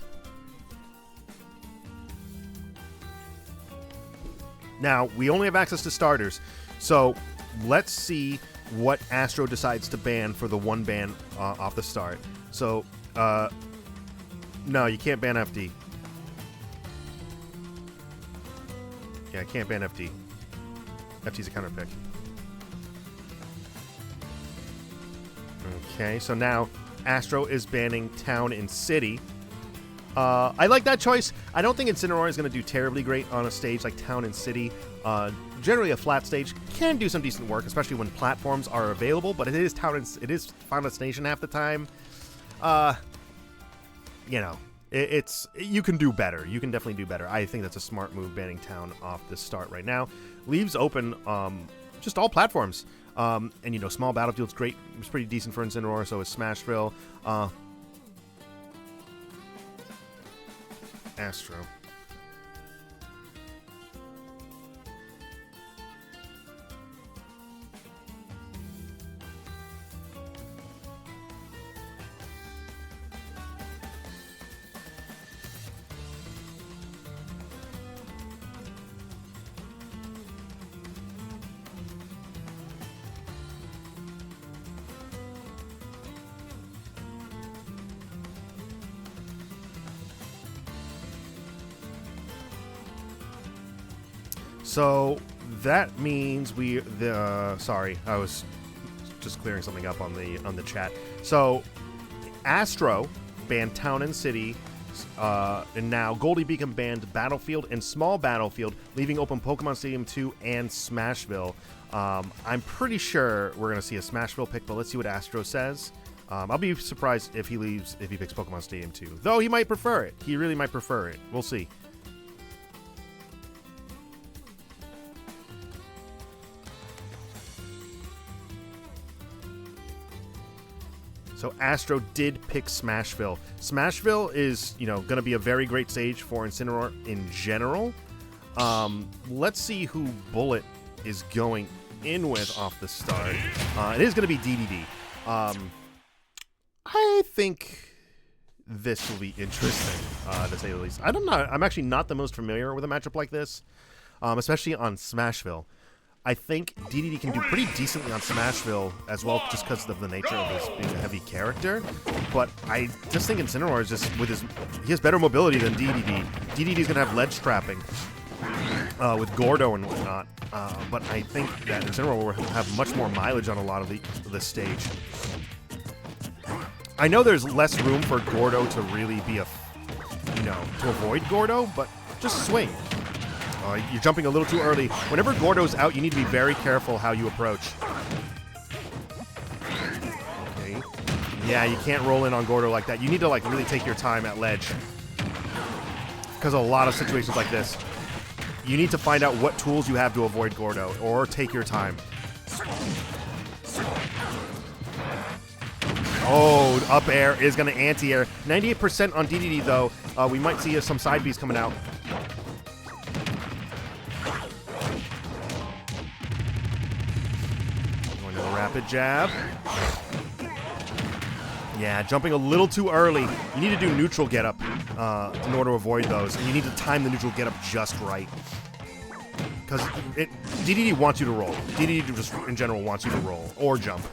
Now, we only have access to starters. So let's see what Astro decides to ban for the one ban off the start. So, no, you can't ban FD. Yeah, I can't ban FD. FD's a counter pick. Okay, so now Astro is banning Town and City. I like that choice. I don't think Incineroar is going to do terribly great on a stage like Town and City. Generally, a flat stage can do some decent work, especially when platforms are available. But it is Final Destination half the time. You know, you can do better. You can definitely do better. I think that's a smart move, banning Town off the start right now. Leaves open just all platforms. And, you know, small battlefield's great. It's pretty decent for Incineroar, so is Smashville. Astro. So that means sorry, I was just clearing something up on the chat. So Astro banned Town and City, and now Goldey Beacom banned Battlefield and Small Battlefield, leaving open Pokemon Stadium 2 and Smashville. I'm pretty sure we're going to see a Smashville pick, but let's see what Astro says. I'll be surprised if he picks Pokemon Stadium 2. Though he might prefer it. He really might prefer it. We'll see. So Astro did pick Smashville. Smashville is, going to be a very great stage for Incineroar in general. Let's see who Bullet is going in with off the start. It is going to be DDD. I think this will be interesting, to say the least. I don't know. I'm actually not the most familiar with a matchup like this, especially on Smashville. I think DDD can do pretty decently on Smashville as well, just because of the nature of his being a heavy character. But I just think Incineroar is just, he has better mobility than DDD. DDD is going to have ledge trapping with Gordo and whatnot. But I think that Incineroar will have much more mileage on a lot of the stage. I know there's less room for Gordo to really be to avoid Gordo, but just swing. You're jumping a little too early. Whenever Gordo's out, you need to be very careful how you approach. Okay. Yeah, you can't roll in on Gordo like that. You need to really take your time at ledge. Because a lot of situations like this, you need to find out what tools you have to avoid Gordo, or take your time. Oh, up air is going to anti-air. 98% on DDD, though. We might see some side Bs coming out. Going to the rapid jab. Yeah, jumping a little too early. You need to do neutral get-up in order to avoid those. And you need to time the neutral get-up just right. Because DDD wants you to roll. DDD just, in general, wants you to roll or jump.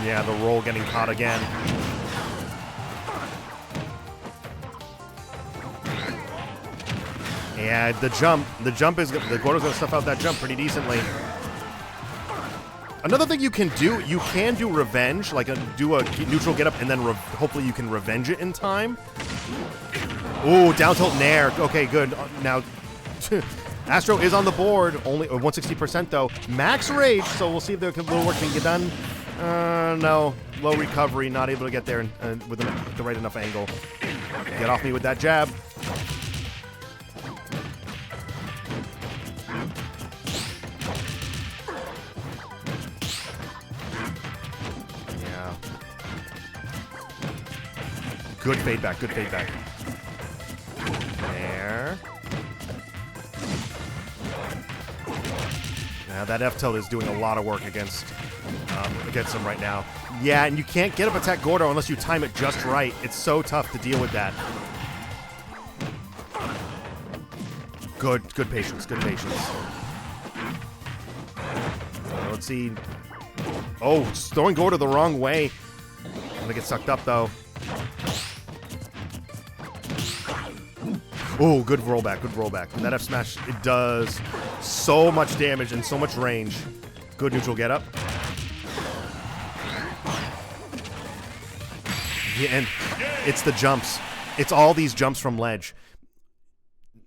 Yeah, the roll getting caught again. Yeah, the jump is, the Gordo's gonna stuff out that jump pretty decently. Another thing you can do revenge, do a neutral get up and then hopefully you can revenge it in time. Ooh, down tilt nair. Okay, good. Now, Astro is on the board, only 160% though. Max rage, so we'll see if the little work can get done. No, low recovery, not able to get there with the right enough angle. Get off me with that jab. Yeah. Good fade back, good fade back. There. Now that F-tilt is doing a lot of work against him right now. Yeah, and you can't get up attack Gordo unless you time it just right. It's so tough to deal with that. Good patience, good patience. Let's see. Oh, throwing Gordo the wrong way. I'm gonna get sucked up though. Oh, good rollback, good rollback. And that F smash, it does so much damage and so much range. Good neutral get up. Yeah, and it's the jumps. It's all these jumps from ledge.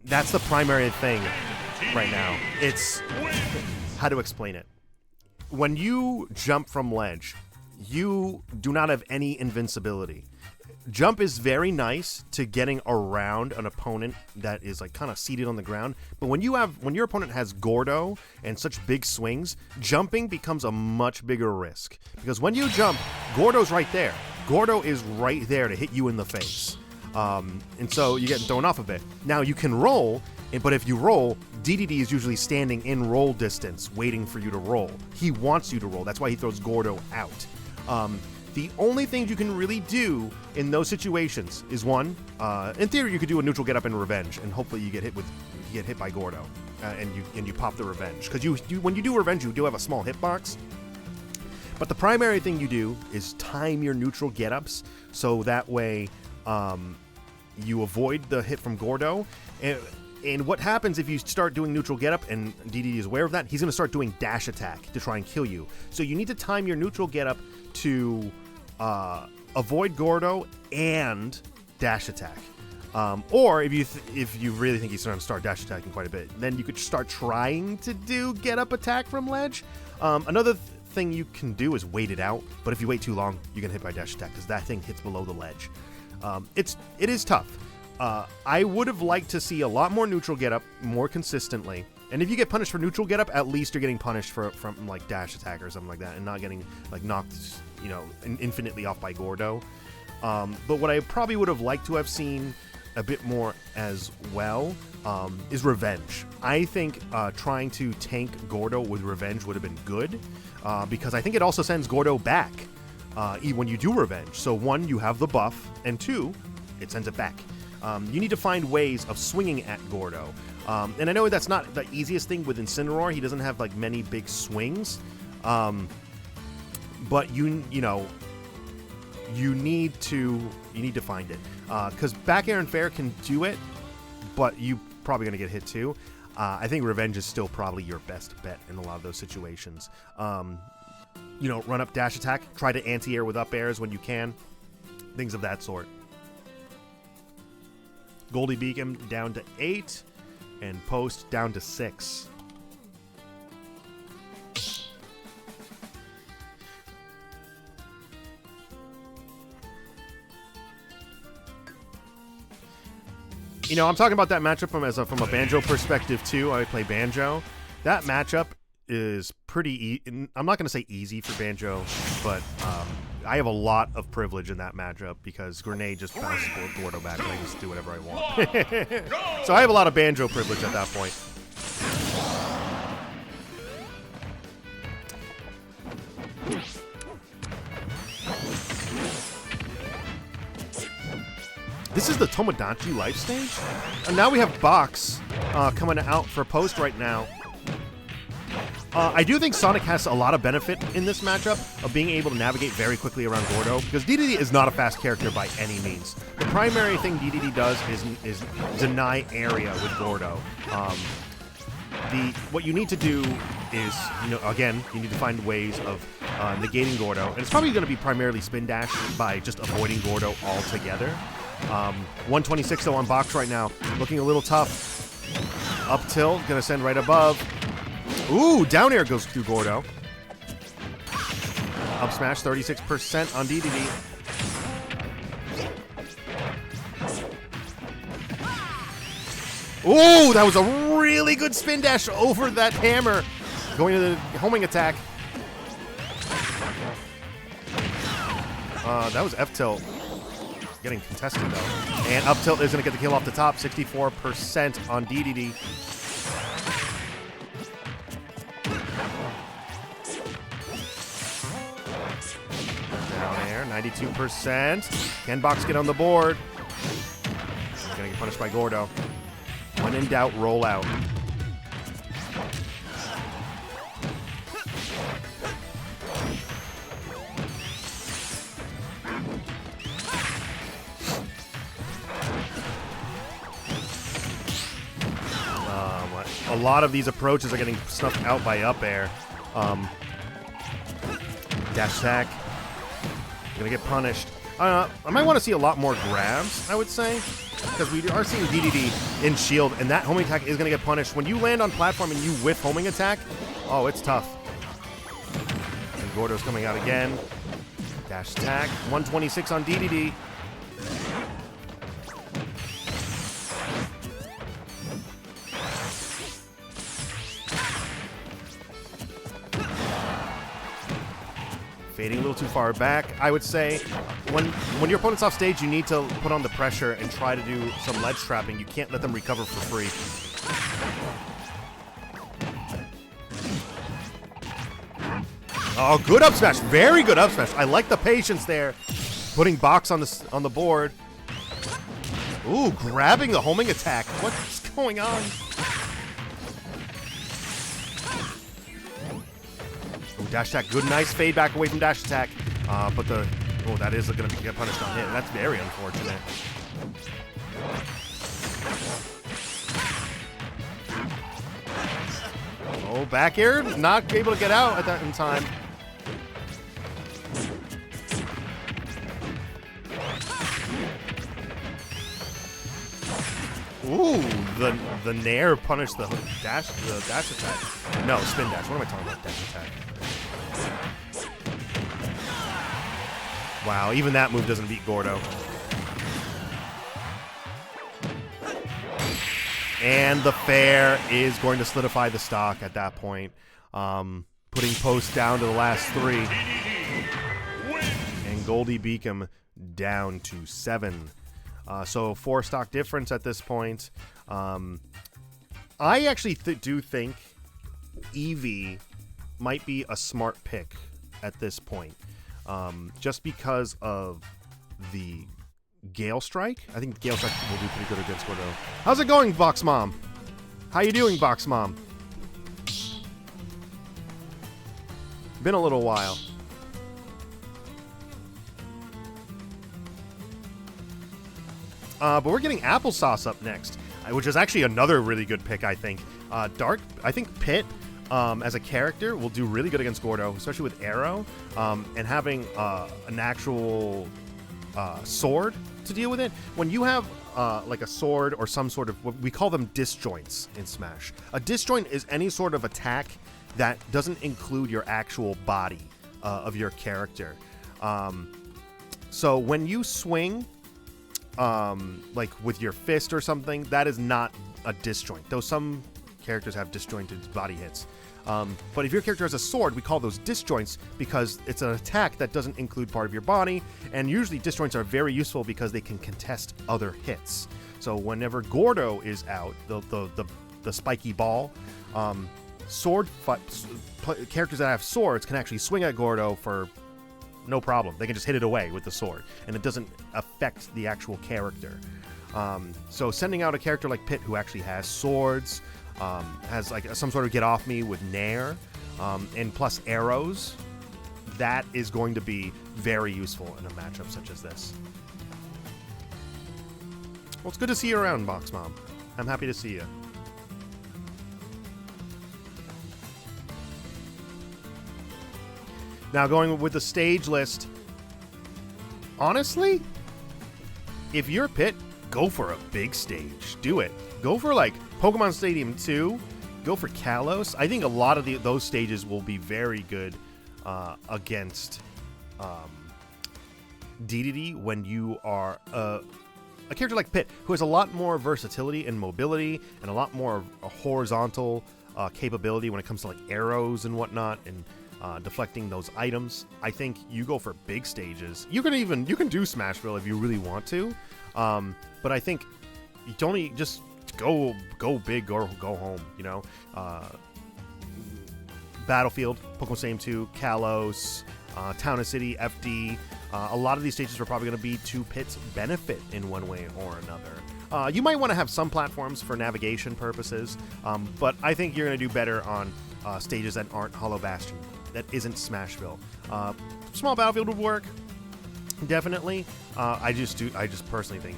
That's the primary thing right now. It's how to explain it. When you jump from ledge, you do not have any invincibility. Jump is very nice to getting around an opponent that is kind of seated on the ground, but when your opponent has Gordo and such big swings, jumping becomes a much bigger risk. Because when you jump, Gordo's right there. Gordo is right there to hit you in the face. And so you get thrown off a bit. Now you can roll, but if you roll, DDD is usually standing in roll distance, waiting for you to roll. He wants you to roll. That's why he throws Gordo out. The only thing you can really do in those situations is one, in theory, you could do a neutral get up and revenge, and hopefully you get hit by Gordo, and you pop the revenge. Because when you do revenge, you do have a small hitbox. But the primary thing you do is time your neutral get ups, so that way you avoid the hit from Gordo. And what happens if you start doing neutral get up, and DDD is aware of that, he's going to start doing dash attack to try and kill you. So you need to time your neutral get up to avoid Gordo and dash attack. Or if you really think he's going to start dash attacking quite a bit, then you could start trying to do get up attack from ledge. Another thing you can do is wait it out, but if you wait too long, you get hit by dash attack because that thing hits below the ledge. It is tough. I would have liked to see a lot more neutral get up more consistently. And if you get punished for neutral get up, at least you're getting punished from like dash attack or something like that, and not getting like knocked, infinitely off by Gordo. But what I probably would have liked to have seen a bit more as well is revenge. I think trying to tank Gordo with revenge would have been good because I think it also sends Gordo back when you do revenge. So one, you have the buff, and two, it sends it back. You need to find ways of swinging at Gordo. And I know that's not the easiest thing with Incineroar. He doesn't have like many big swings. But you need to find it. Because back air and fair can do it, but you probably going to get hit too. I think revenge is still probably your best bet in a lot of those situations. Run up dash attack, try to anti-air with up airs when you can. Things of that sort. Goldey Beacom down to 8, and Post down to 6. I'm talking about that matchup from a Banjo perspective too. I play Banjo. That matchup is pretty I'm not going to say easy for Banjo, but I have a lot of privilege in that matchup because Grenade just bounces Gordo back and I just do whatever I want. So I have a lot of Banjo privilege at that point. This is the Tomodachi life stage? And now we have Box coming out for Post right now. I do think Sonic has a lot of benefit in this matchup of being able to navigate very quickly around Gordo, because DDD is not a fast character by any means. The primary thing DDD does is deny area with Gordo. What you need to do is, again, you need to find ways of negating Gordo, and it's probably going to be primarily spin dash by just avoiding Gordo altogether. 126 though on Box right now, looking a little tough. Up tilt, gonna send right above. Ooh, down air goes through Gordo. Up smash, 36% on DDD. Ooh, that was a really good spin dash over that hammer. Going to the homing attack. That was F tilt. Getting contested though. And up tilt is going to get the kill off the top. 64% on DDD. Down air, 92%. Can Box get on the board? He's going to get punished by Gordo. When in doubt, roll out. A lot of these approaches are getting snuffed out by up air. Dash attack. Gonna get punished. I might want to see a lot more grabs, I would say, because we are seeing DDD in shield, and that homing attack is gonna get punished. When you land on platform and you whiff homing attack, oh, it's tough. And Gordo's coming out again. Dash attack. 126 on DDD. Fading a little too far back. I would say when your opponent's off stage, you need to put on the pressure and try to do some ledge trapping. You can't let them recover for free. Oh, good up smash. Very good up smash. I like the patience there. Putting Box on the board. Ooh, grabbing the homing attack. What's going on? Dash attack, good, nice fade back away from dash attack, but the Oh, that is going to get punished on hit. That's very unfortunate. Oh, back air. Not able to get out at that in time. Ooh, the nair punished the dash attack. No, spin dash. What am I talking about? Dash attack. Wow, even that move doesn't beat Gordo. And the fair is going to solidify the stock at that point. Putting Post down to the last 3. And Goldey Beacom down to 7. So 4 stock difference at this point. I actually do think Eevee might be a smart pick at this point. Just because of the Gale Strike. I think Gale Strike will do pretty good against Gordo. How's it going, Box Mom? How you doing, Box Mom? Been a little while. But we're getting Applesauce up next, which is actually another really good pick, I think. I think Pit, as a character, will do really good against Gordo, especially with Arrow, and having an actual sword to deal with it. When you have like a sword or some sort of, we call them disjoints in Smash. A disjoint is any sort of attack that doesn't include your actual body of your character. So when you swing, like with your fist or something, that is not a disjoint. Though some characters have disjointed body hits. But if your character has a sword, we call those disjoints because it's an attack that doesn't include part of your body, and usually disjoints are very useful because they can contest other hits. So whenever Gordo is out, the spiky ball, characters that have swords can actually swing at Gordo for no problem. They can just hit it away with the sword, and it doesn't affect the actual character. So sending out a character like Pit who actually has swords, has like some sort of get off me with Nair, and plus arrows, that is going to be very useful in a matchup such as this. Well, it's good to see you around, Box Mom. I'm happy to see you. Now going with the stage list, honestly, if you're Pit, go for a big stage. Do it. Go for like Pokemon Stadium 2. Go for Kalos. I think a lot of those stages will be very good against DDD when you are a character like Pit, who has a lot more versatility and mobility and a lot more horizontal capability when it comes to like arrows and whatnot and deflecting those items. I think you go for big stages. You can do Smashville if you really want to, but I think you don't just go big or go home. You know, Battlefield, Pokemon Stadium 2, Kalos, Town and City, FD. A lot of these stages are probably going to be to Pit's benefit in one way or another. You might want to have some platforms for navigation purposes, but I think you're going to do better on stages that aren't Hollow Bastion, that isn't Smashville. Small Battlefield would work, definitely. I just personally think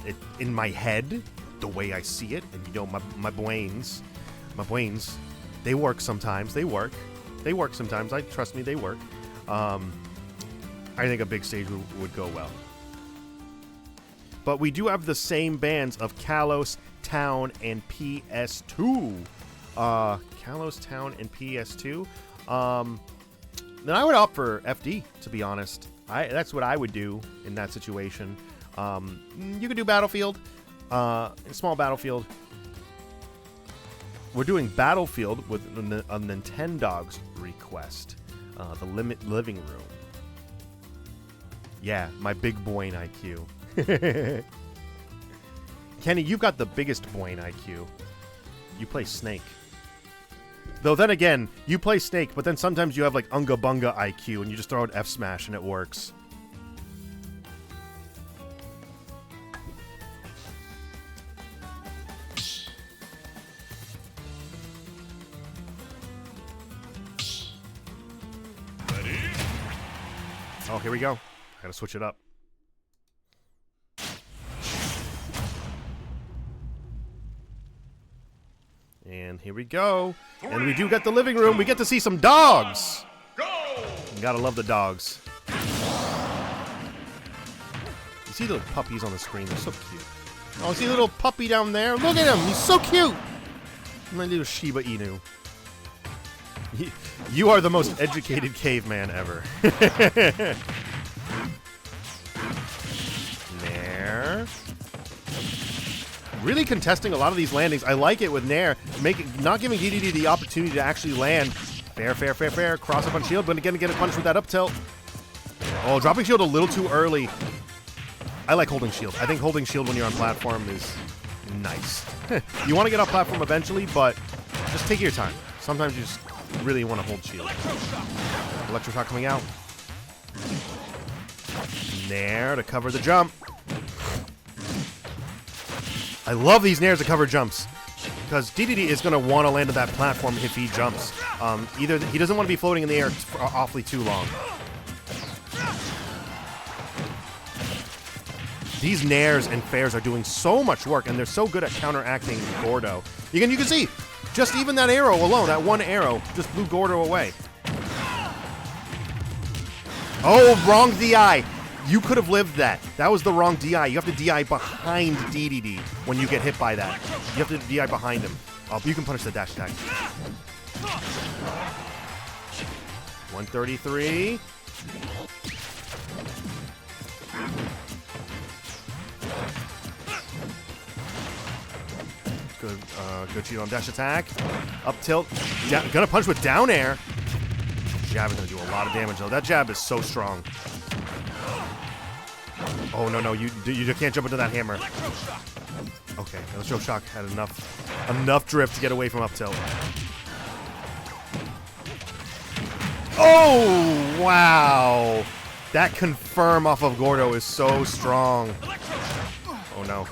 it in my head, the way I see it, and you know, my brains, they work sometimes. They work sometimes. Trust me, they work. I think a big stage would go well. But we do have the same bands of Kalos, Town, and PS2. Kalos, Town, and PS2. Then I would opt for FD, to be honest. That's what I would do in that situation. You could do Battlefield, small Battlefield. We're doing Battlefield with a Nintendogs request, the Living Room. Yeah, my big boy IQ. Kenny, you've got the biggest boy IQ. You play Snake. Though then again, you play Snake, but then sometimes you have like Unga Bunga IQ and you just throw out F Smash and it works. Ready? Oh, here we go. Gotta switch it up. And here we go. And we do get the living room. We get to see some dogs. You gotta love the dogs. You see the puppies on the screen. They're so cute. Oh, see a little puppy down there? Look at him. He's so cute. My little Shiba Inu. You are the most educated caveman ever. Nair. Really contesting a lot of these landings. I like it with Nair. Not giving DDD the opportunity to actually land. Fair, fair, fair, fair. Cross up on shield, but again, get a punch with that up tilt. Oh, dropping shield a little too early. I like holding shield. I think holding shield when you're on platform is nice. You want to get off platform eventually, but just take your time. Sometimes you just really want to hold shield. Electroshock coming out. Nair to cover the jump. I love these nairs to cover jumps because DDD is going to want to land on that platform if he jumps. Either he doesn't want to be floating in the air for awfully too long. These nairs and fairs are doing so much work, and they're so good at counteracting Gordo. You can see, just even that arrow alone, that one arrow, just blew Gordo away. Oh, wrong DI. You could have lived that. That was the wrong DI. You have to DI behind DDD when you get hit by that. You have to DI behind him. Oh, you can punish the dash attack. 133. Good cheat on dash attack. Up tilt. Gonna punch with down air. Jab is gonna do a lot of damage though. That jab is so strong. Oh no, you can't jump into that hammer. Okay, Electroshock had enough drift to get away from up tilt. Oh wow! That confirm off of Gordo is so strong. Oh no.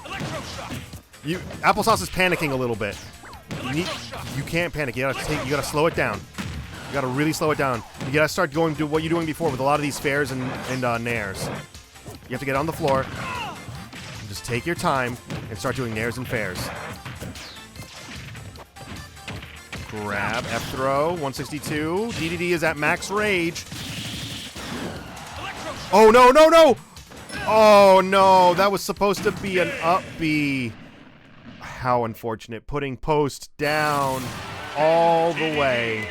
Applesauce is panicking a little bit. You can't panic. You gotta slow it down. You gotta really slow it down. You gotta start going to what you're doing before with a lot of these fairs and nairs. You have to get on the floor. Just take your time and start doing nairs and fairs. Grab, F throw, 162. DDD is at max rage. Oh no, no, no! Oh no, that was supposed to be an up B. How unfortunate. Putting post down all the way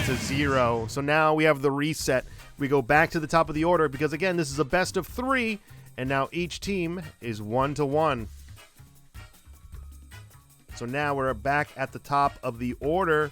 to 0. So now we have the reset. We go back to the top of the order because, again, this is a best of 3, and now each team is 1-1. So now we're back at the top of the order.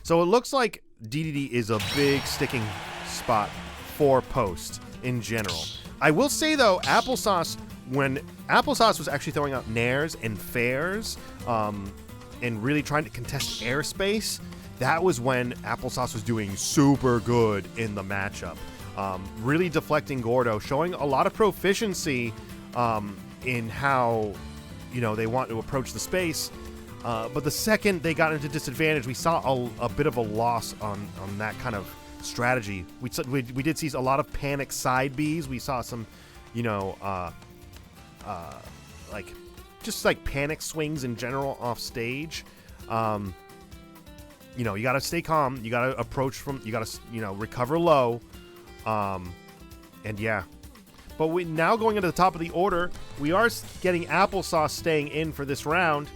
So it looks like DDD is a big sticking spot for post in general. I will say, though, Applesauce, when Applesauce was actually throwing out nairs and fairs and really trying to contest airspace, that was when Applesauce was doing super good in the matchup. Really deflecting Gordo, showing a lot of proficiency in how, they want to approach the space. But the second they got into disadvantage, we saw a bit of a loss on that kind of strategy. We did see a lot of panic side Bs. We saw some, just like panic swings in general off stage. You got to stay calm. You got to approach you got to, recover low. And yeah. But we now going into the top of the order, we are getting Applesauce staying in for this round.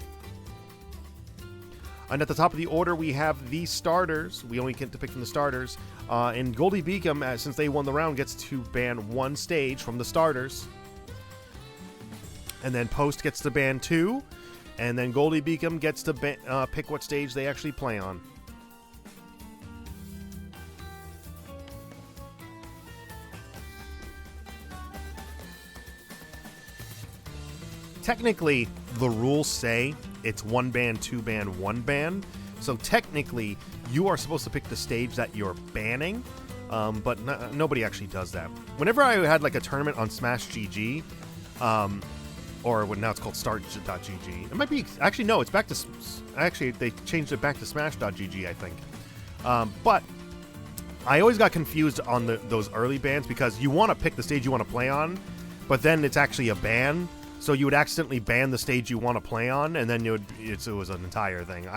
And at the top of the order, we have the starters. We only get to pick from the starters. And Goldey Beacom, since they won the round, gets to ban 1 stage from the starters. And then Post gets to ban 2. And then Goldey Beacom gets to pick what stage they actually play on. Technically, the rules say it's 1 ban, 2 ban, 1 ban. So technically, you are supposed to pick the stage that you're banning, but nobody actually does that. Whenever I had like a tournament on Smash GG, or now it's called Start.gg. It might be, actually no, it's back to, actually they changed it back to Smash.gg, I think. But I always got confused on those early bans because you want to pick the stage you want to play on, but then it's actually a ban. So you would accidentally ban the stage you want to play on, and then it was an entire thing.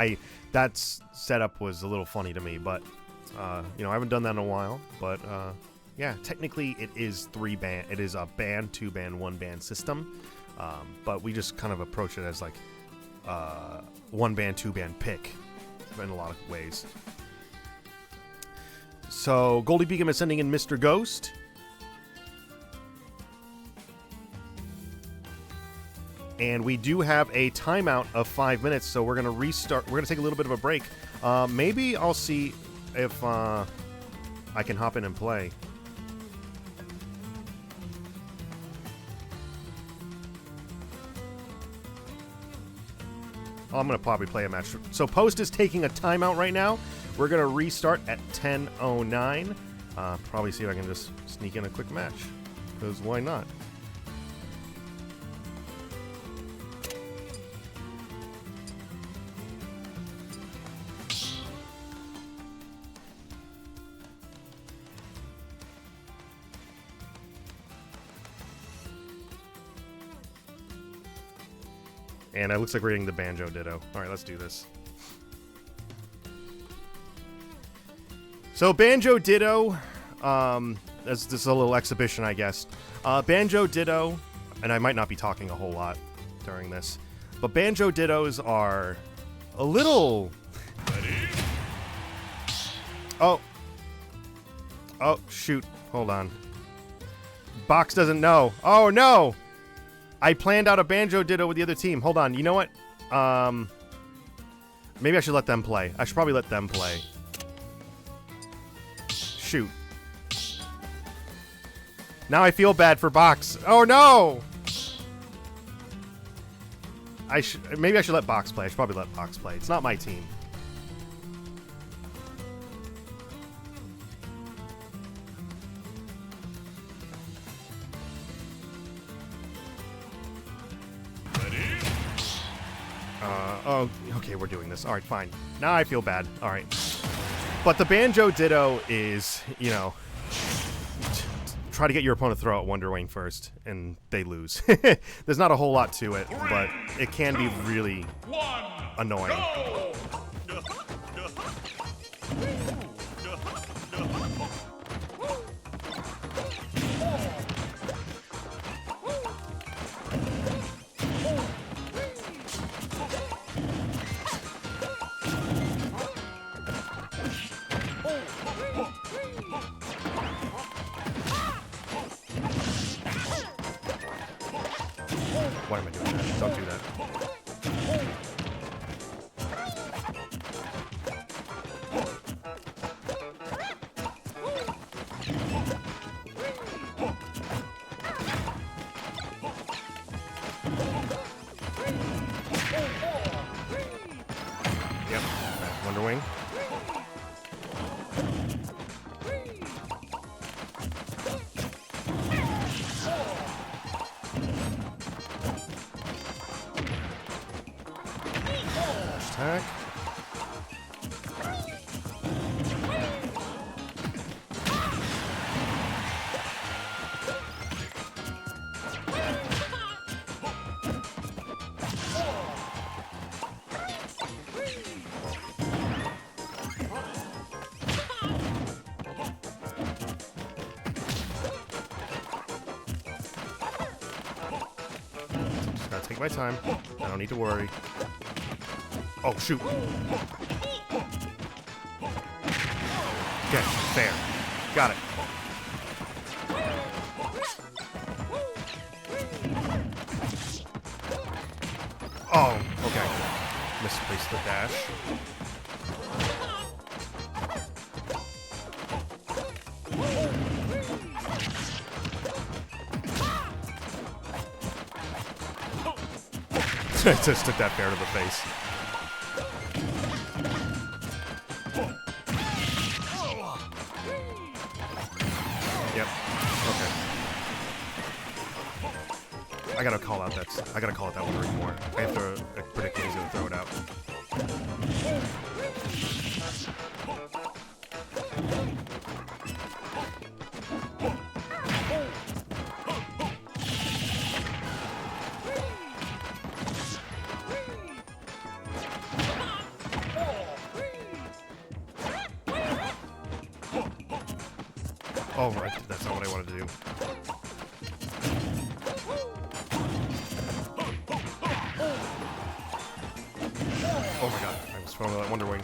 That setup was a little funny to me, but you know, I haven't done that in a while. But yeah, technically it is 3 ban. It is a ban, 2 ban, 1 ban system, but we just kind of approach it as like 1 ban, 2 ban pick in a lot of ways. So Goldey Beacom is sending in Mr. Ghost. And we do have a timeout of 5 minutes, so we're going to restart. We're going to take a little bit of a break. Maybe I'll see if I can hop in and play. I'm going to probably play a match. So Post is taking a timeout right now. We're going to restart at 10:09. Probably see if I can just sneak in a quick match, because why not? And it looks like we're getting the Banjo Ditto. Alright, let's do this. So, Banjo Ditto, this is a little exhibition, I guess. Banjo Ditto, and I might not be talking a whole lot during this, but Banjo Dittos are a little... Oh. Oh, shoot. Hold on. Box doesn't know. Oh, no! I planned out a Banjo Ditto with the other team. Hold on. You know what? Maybe I should let them play. I should probably let them play. Shoot. Now I feel bad for Box. Oh, no! Maybe I should let Box play. I should probably let Box play. It's not my team. Oh, okay, we're doing this. Alright, fine. Now I feel bad. Alright. But the Banjo Ditto is, you know, try to get your opponent to throw out Wonder Wing first, and they lose. There's not a whole lot to it, but it can be really annoying. Why am I doing that? Don't do that. Yep, Wonder Wing. Attack. Just gotta take my time. I don't need to worry. Oh, shoot. Okay, fair. Got it. Oh, okay. Misplaced the dash. Just took that bear to the face. Yep. Okay. I gotta call out that Wonder Wing more. I have to predict that he's gonna throw it out. not what I wanted to do. Oh my god, I was throwing that Wonder Wing.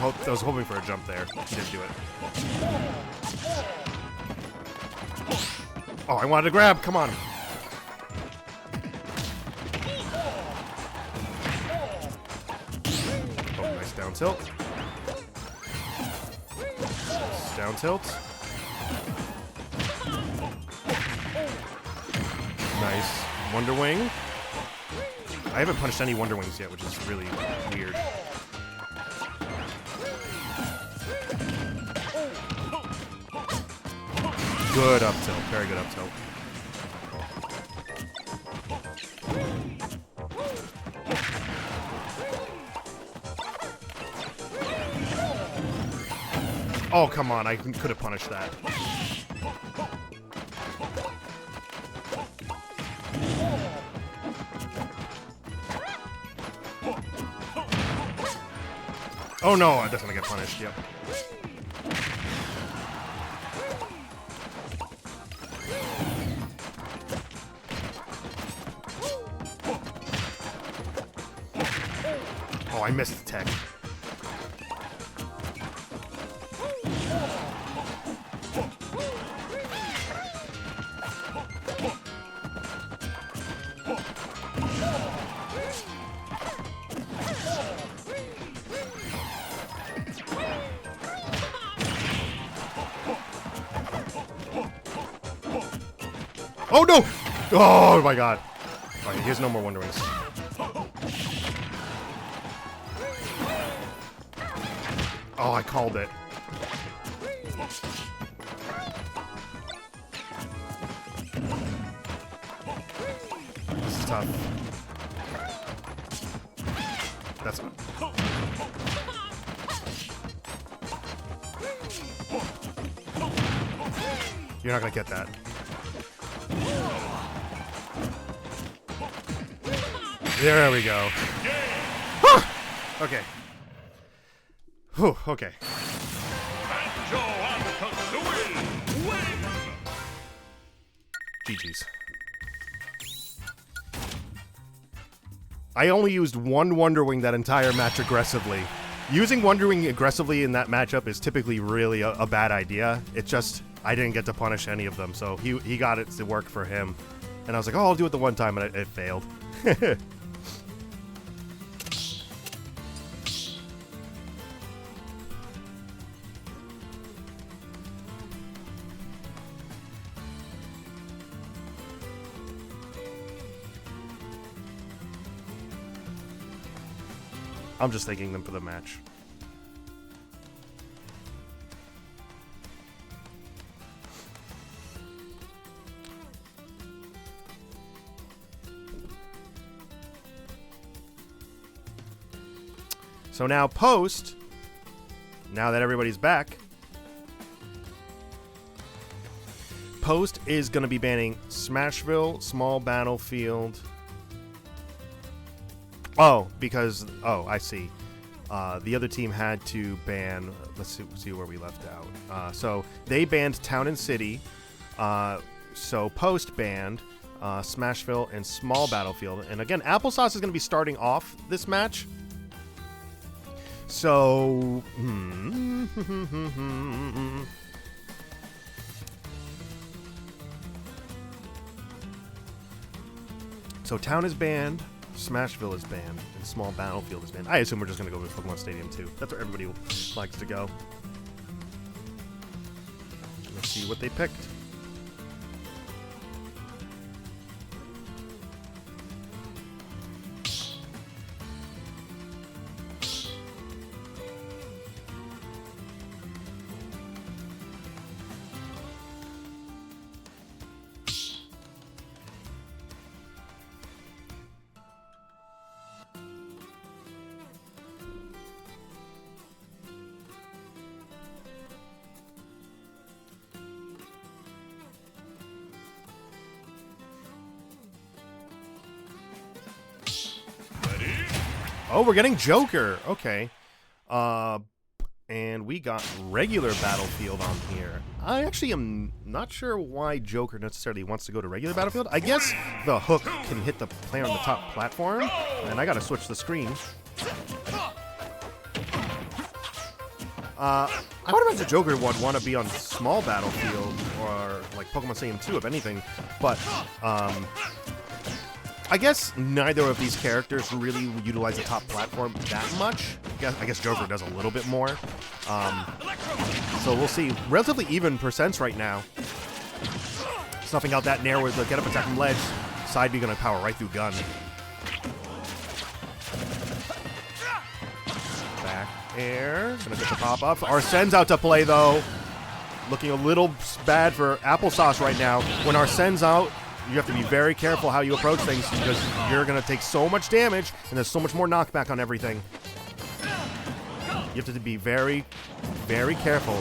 I was hoping for a jump there. He didn't do it. Oh, I wanted to grab. Come on. Oh, nice down tilt. Nice down tilt. Nice Wonder Wing. I haven't punched any Wonder Wings yet, which is really weird. Good up tilt, very good up tilt. Oh, come on, I could have punished that. Oh no, I'm definitely gonna get punished, yep. Oh, I missed the tech. Oh no! Oh my god. Alright, here's no more Wonder Wings. Oh, I called it. This is tough. That's... You're not gonna get that. There we go. Okay. Whew, okay. GG's. I only used one Wonder Wing that entire match aggressively. Using Wonder Wing aggressively in that matchup is typically really a bad idea. It's just, I didn't get to punish any of them, so he got it to work for him. And I was like, oh, I'll do it the one time, and it failed. I'm just thanking them for the match. So now post, now that everybody's back, post is going to be banning Smashville, Small Battlefield. Oh, because, oh, I see. The other team had to ban, let's see where we left out. So they banned Town and City. So post banned Smashville and Small Battlefield. And again, Applesauce is going to be starting off this match. So, so Town is banned, Smashville is banned, and Small Battlefield is banned. I assume we're just going to go with Pokemon Stadium 2. That's where everybody likes to go. Let's see what they picked. Oh, we're getting Joker. Okay. And we got regular Battlefield on here. I actually am not sure why Joker necessarily wants to go to regular Battlefield. I guess the hook can hit the player on the top platform. And I gotta switch the screen. I would imagine Joker would want to be on small Battlefield or like Pokemon Stadium 2, if anything. But I guess neither of these characters really utilize the top platform that much. I guess Joker does a little bit more. So we'll see. Relatively even percents right now. Snuffing out that Nair with the get up attack from ledge. Side B gonna power right through gun. Back air. Gonna get the pop up. Arsene's out to play though. Looking a little bad for applesauce right now. When Arsene's out, you have to be very careful how you approach things because you're going to take so much damage and there's so much more knockback on everything. You have to be very, very careful.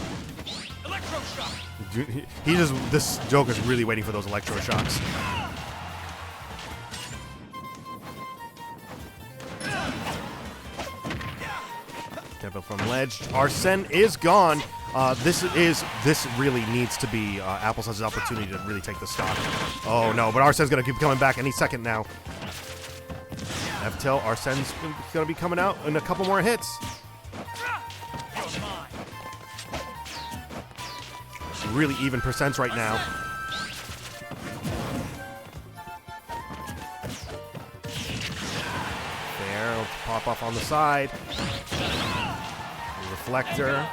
This Joker's really waiting for those electroshocks. Careful from ledge. Arsene is gone. This really needs to be applesauce's opportunity to really take the stock. Oh no, but Arsene's gonna keep coming back any second now. F-Tail, Arsene's gonna be coming out in a couple more hits. Really even percents right now. There, it'll pop off on the side. Reflector.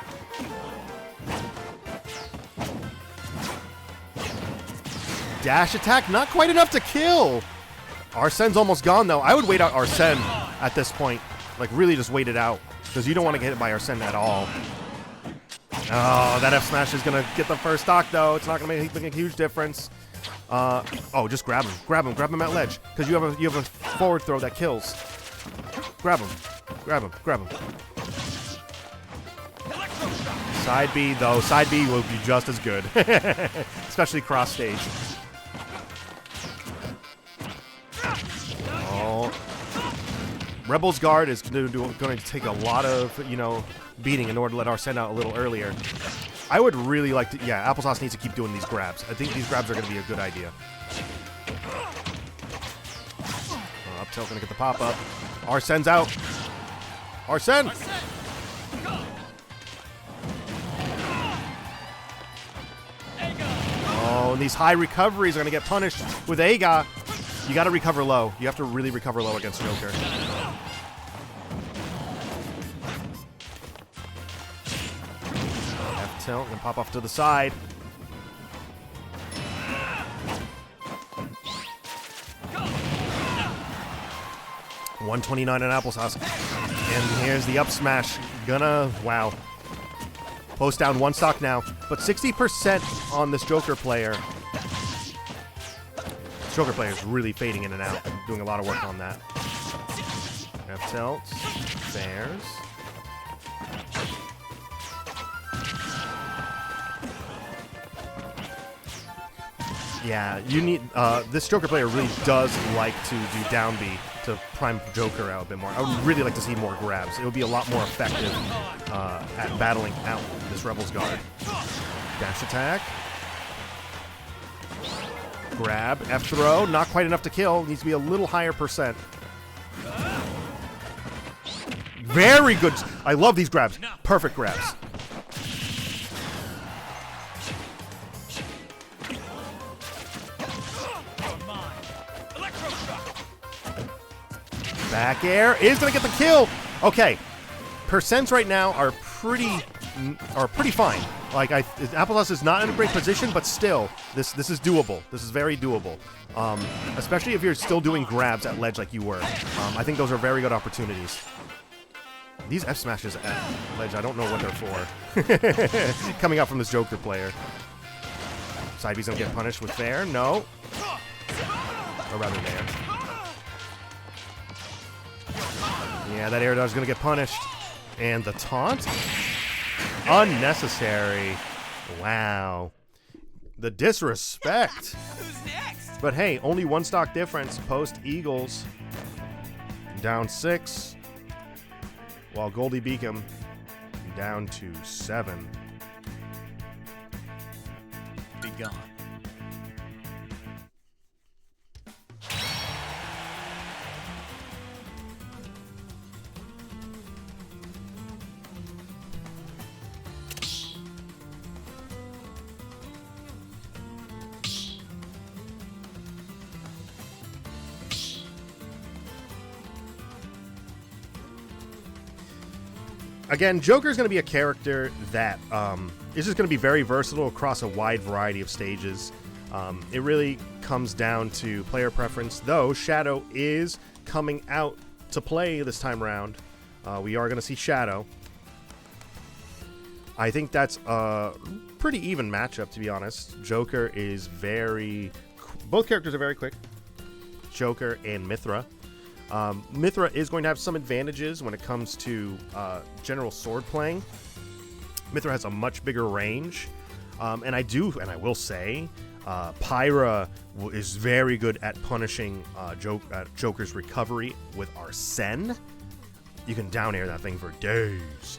Dash attack, not quite enough to kill. Arsene's almost gone though. I would wait out Arsene at this point. Like really just wait it out. Because you don't want to get hit by Arsene at all. Oh, that F smash is going to get the first stock though. It's not going to make a huge difference. Oh, just grab him. Grab him at ledge. Because you have a forward throw that kills. Grab him. Side B though. Side B will be just as good. Especially cross stage. Oh. Rebel's Guard is going to take a lot of, beating in order to let Arsene out a little earlier. I would really like to... Yeah, applesauce needs to keep doing these grabs. I think these grabs are going to be a good idea. Up tilt, going to get the pop-up. Arsene's out. Arsene! Oh, and these high recoveries are going to get punished with Aga. You got to recover low. You have to really recover low against Joker. F-tilt and pop off to the side. $129 on applesauce. And here's the up smash. Wow. Post down one stock now. But 60% on this Joker player. Joker player is really fading in and out. Doing a lot of work on that. F-tilt. Bears. Yeah, you need... this Joker player really does like to do down B to prime Joker out a bit more. I would really like to see more grabs. It would be a lot more effective at battling out this Rebel's Guard. Dash attack. Grab, F-throw, not quite enough to kill. Needs to be a little higher percent. Very good. I love these grabs. Perfect grabs. Back air is going to get the kill. Okay. Percents right now are pretty fine. Like, applesauce is not in a great position, but still, this is doable. This is very doable. Especially if you're still doing grabs at ledge like you were. I think those are very good opportunities. These F smashes at ledge, I don't know what they're for. Coming out from this Joker player. Side B's gonna get punished with fair. No. Or rather there. Yeah, that air dodge is gonna get punished. And the taunt? Unnecessary. Wow. The disrespect. Who's next? But hey, only one stock difference. Post Eagles. Down 6. while Goldey Beacom down to 7. Be gone. Again, Joker's going to be a character that is just going to be very versatile across a wide variety of stages. It really comes down to player preference, though Shadow is coming out to play this time around. We are going to see Shadow. I think that's a pretty even matchup, to be honest. Joker is both characters are very quick. Joker and Mythra. Mythra is going to have some advantages when it comes to general sword playing. Mythra has a much bigger range, and I will say, Pyra is very good at punishing Joker's recovery with Arsene. You can down air that thing for days.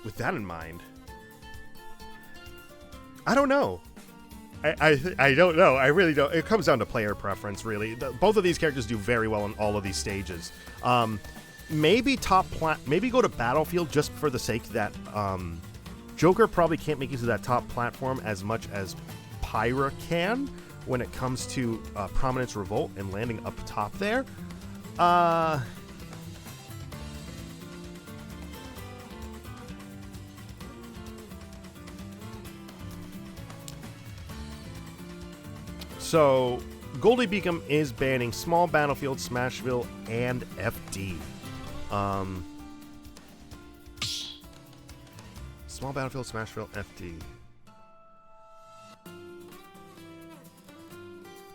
With that in mind, I don't know. I don't know. I really don't. It comes down to player preference, really. Both of these characters do very well on all of these stages. Maybe maybe go to Battlefield just for the sake that Joker probably can't make it to that top platform as much as Pyra can when it comes to Prominence Revolt and landing up top there. So, Goldey Beacom is banning Small Battlefield, Smashville, and FD. Small Battlefield, Smashville, FD.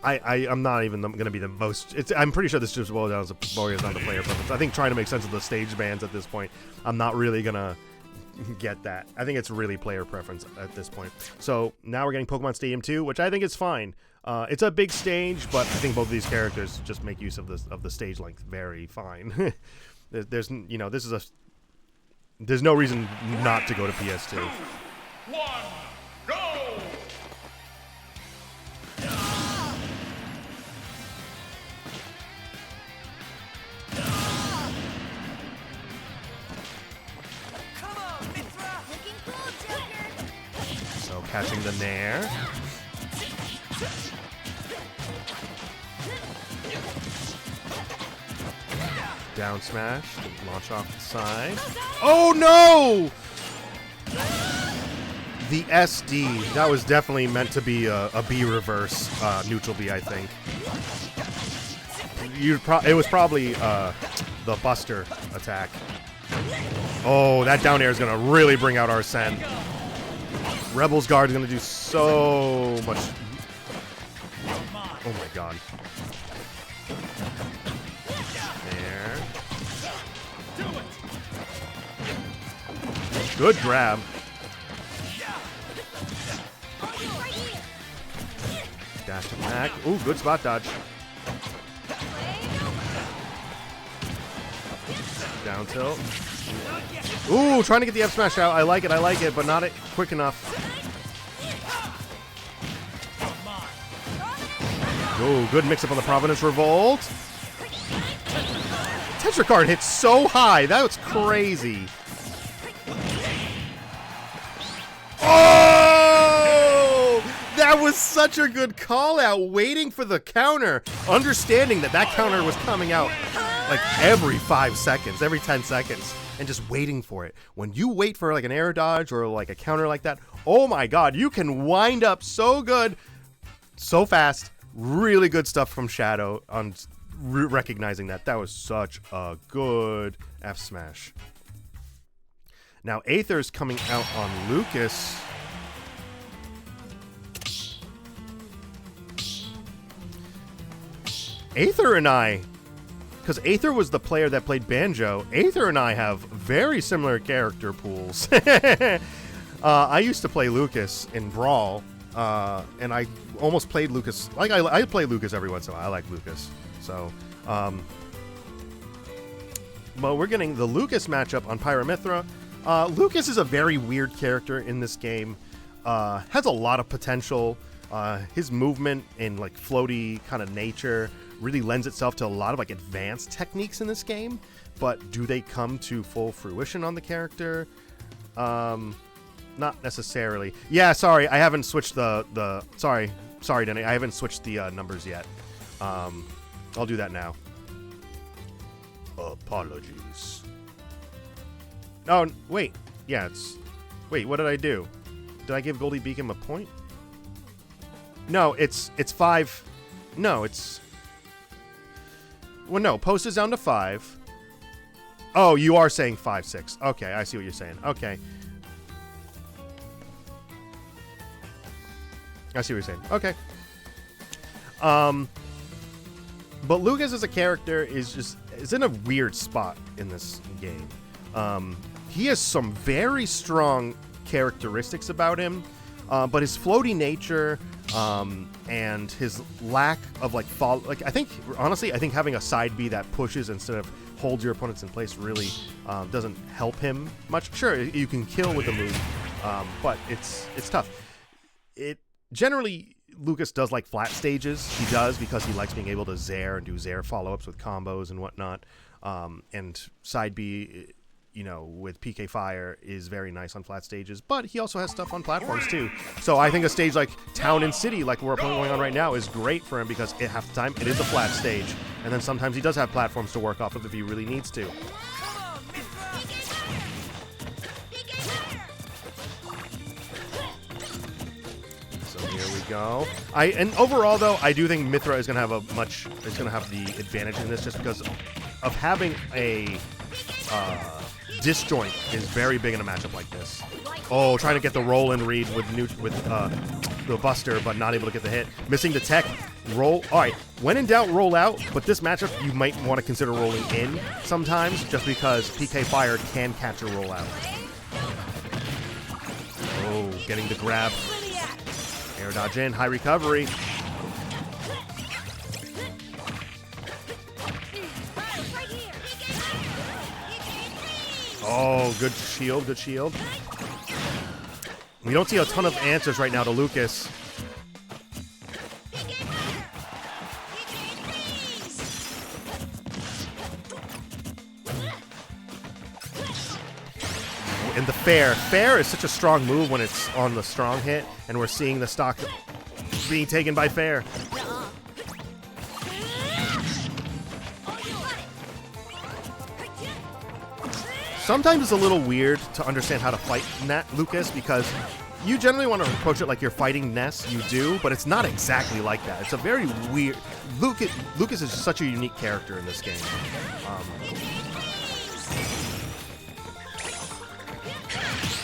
I'm not even going to be the most... I'm pretty sure this just boils down to player preference. I think trying to make sense of the stage bans at this point, I'm not really going to get that. I think it's really player preference at this point. So, now we're getting Pokemon Stadium 2, which I think is fine. It's a big stage, but I think both of these characters just make use of the stage length very fine. There's no reason not to go to PS2. 2, 1, go! Come on, Mythra! Looking cool, Joker! So catching the Nair. Down smash, launch off the side. Oh no! The SD, that was definitely meant to be a B reverse, neutral B, I think. It was probably the Buster attack. Oh, that down air is going to really bring out Arsene. Rebel's Guard is going to do so much. Oh my god. Good grab. Dash attack. Ooh, good spot dodge. Down tilt. Ooh, trying to get the F smash out. I like it, but not quick enough. Ooh, good mix up on the Providence Revolt. Tetracard hits so high. That was crazy. Oh! That was such a good call out, waiting for the counter, understanding that counter was coming out like every 5 seconds, every 10 seconds, and just waiting for it. When you wait for like an air dodge or like a counter like that, oh my god, you can wind up so good, so fast. Really good stuff from Shadow on recognizing that. That was such a good F smash. Now, Aether's coming out on Lucas. Aether and I, because Aether was the player that played Banjo, Aether and I have very similar character pools. I used to play Lucas in Brawl, and I almost played Lucas. Like, I play Lucas every once in a while. I like Lucas. So, But we're getting the Lucas matchup on Pyra Mythra. Lucas is a very weird character in this game. Has a lot of potential. His movement and like floaty kind of nature really lends itself to a lot of like advanced techniques in this game. But do they come to full fruition on the character? Not necessarily. Yeah, sorry, I haven't switched the sorry, Denny, I haven't switched the numbers yet. I'll do that now. Apologies. Oh, wait. Yeah, it's... Wait, what did I do? Did I give Goldey Beacom a point? No, it's 5... No, it's... Well, no, post is down to 5. Oh, you are saying 5, 6. Okay, I see what you're saying. Okay. I see what you're saying. Okay. But Lucas as a character is in a weird spot in this game. He has some very strong characteristics about him, but his floaty nature and his lack of like fall, like I think having a side B that pushes instead of holds your opponents in place really doesn't help him much. Sure, you can kill with the move, but it's tough. It generally. Lucas does like flat stages. He does because he likes being able to Zair and do Zair follow-ups with combos and whatnot. And side B, you know, with PK Fire is very nice on flat stages, but he also has stuff on platforms too. So I think a stage like Town and City, like we're going on right now, is great for him because half the time it is a flat stage. And then sometimes he does have platforms to work off of if he really needs to. Here we go. And overall though, I do think Mythra is gonna have the advantage in this just because of having a disjoint is very big in a matchup like this. Oh, trying to get the roll and read with the Buster, but not able to get the hit. Missing the tech. Roll. All right. When in doubt, roll out. But this matchup, you might want to consider rolling in sometimes, just because PK Fire can catch a roll out. Oh, getting the grab. Air dodge in, high recovery. Oh, good shield, good shield. We don't see a ton of answers right now to Lucas. And the fair. Fair is such a strong move when it's on the strong hit, and we're seeing the stock being taken by fair. Sometimes it's a little weird to understand how to fight Lucas because you generally want to approach it like you're fighting Ness. You do, but it's not exactly like that. It's a very weird... Lucas is such a unique character in this game.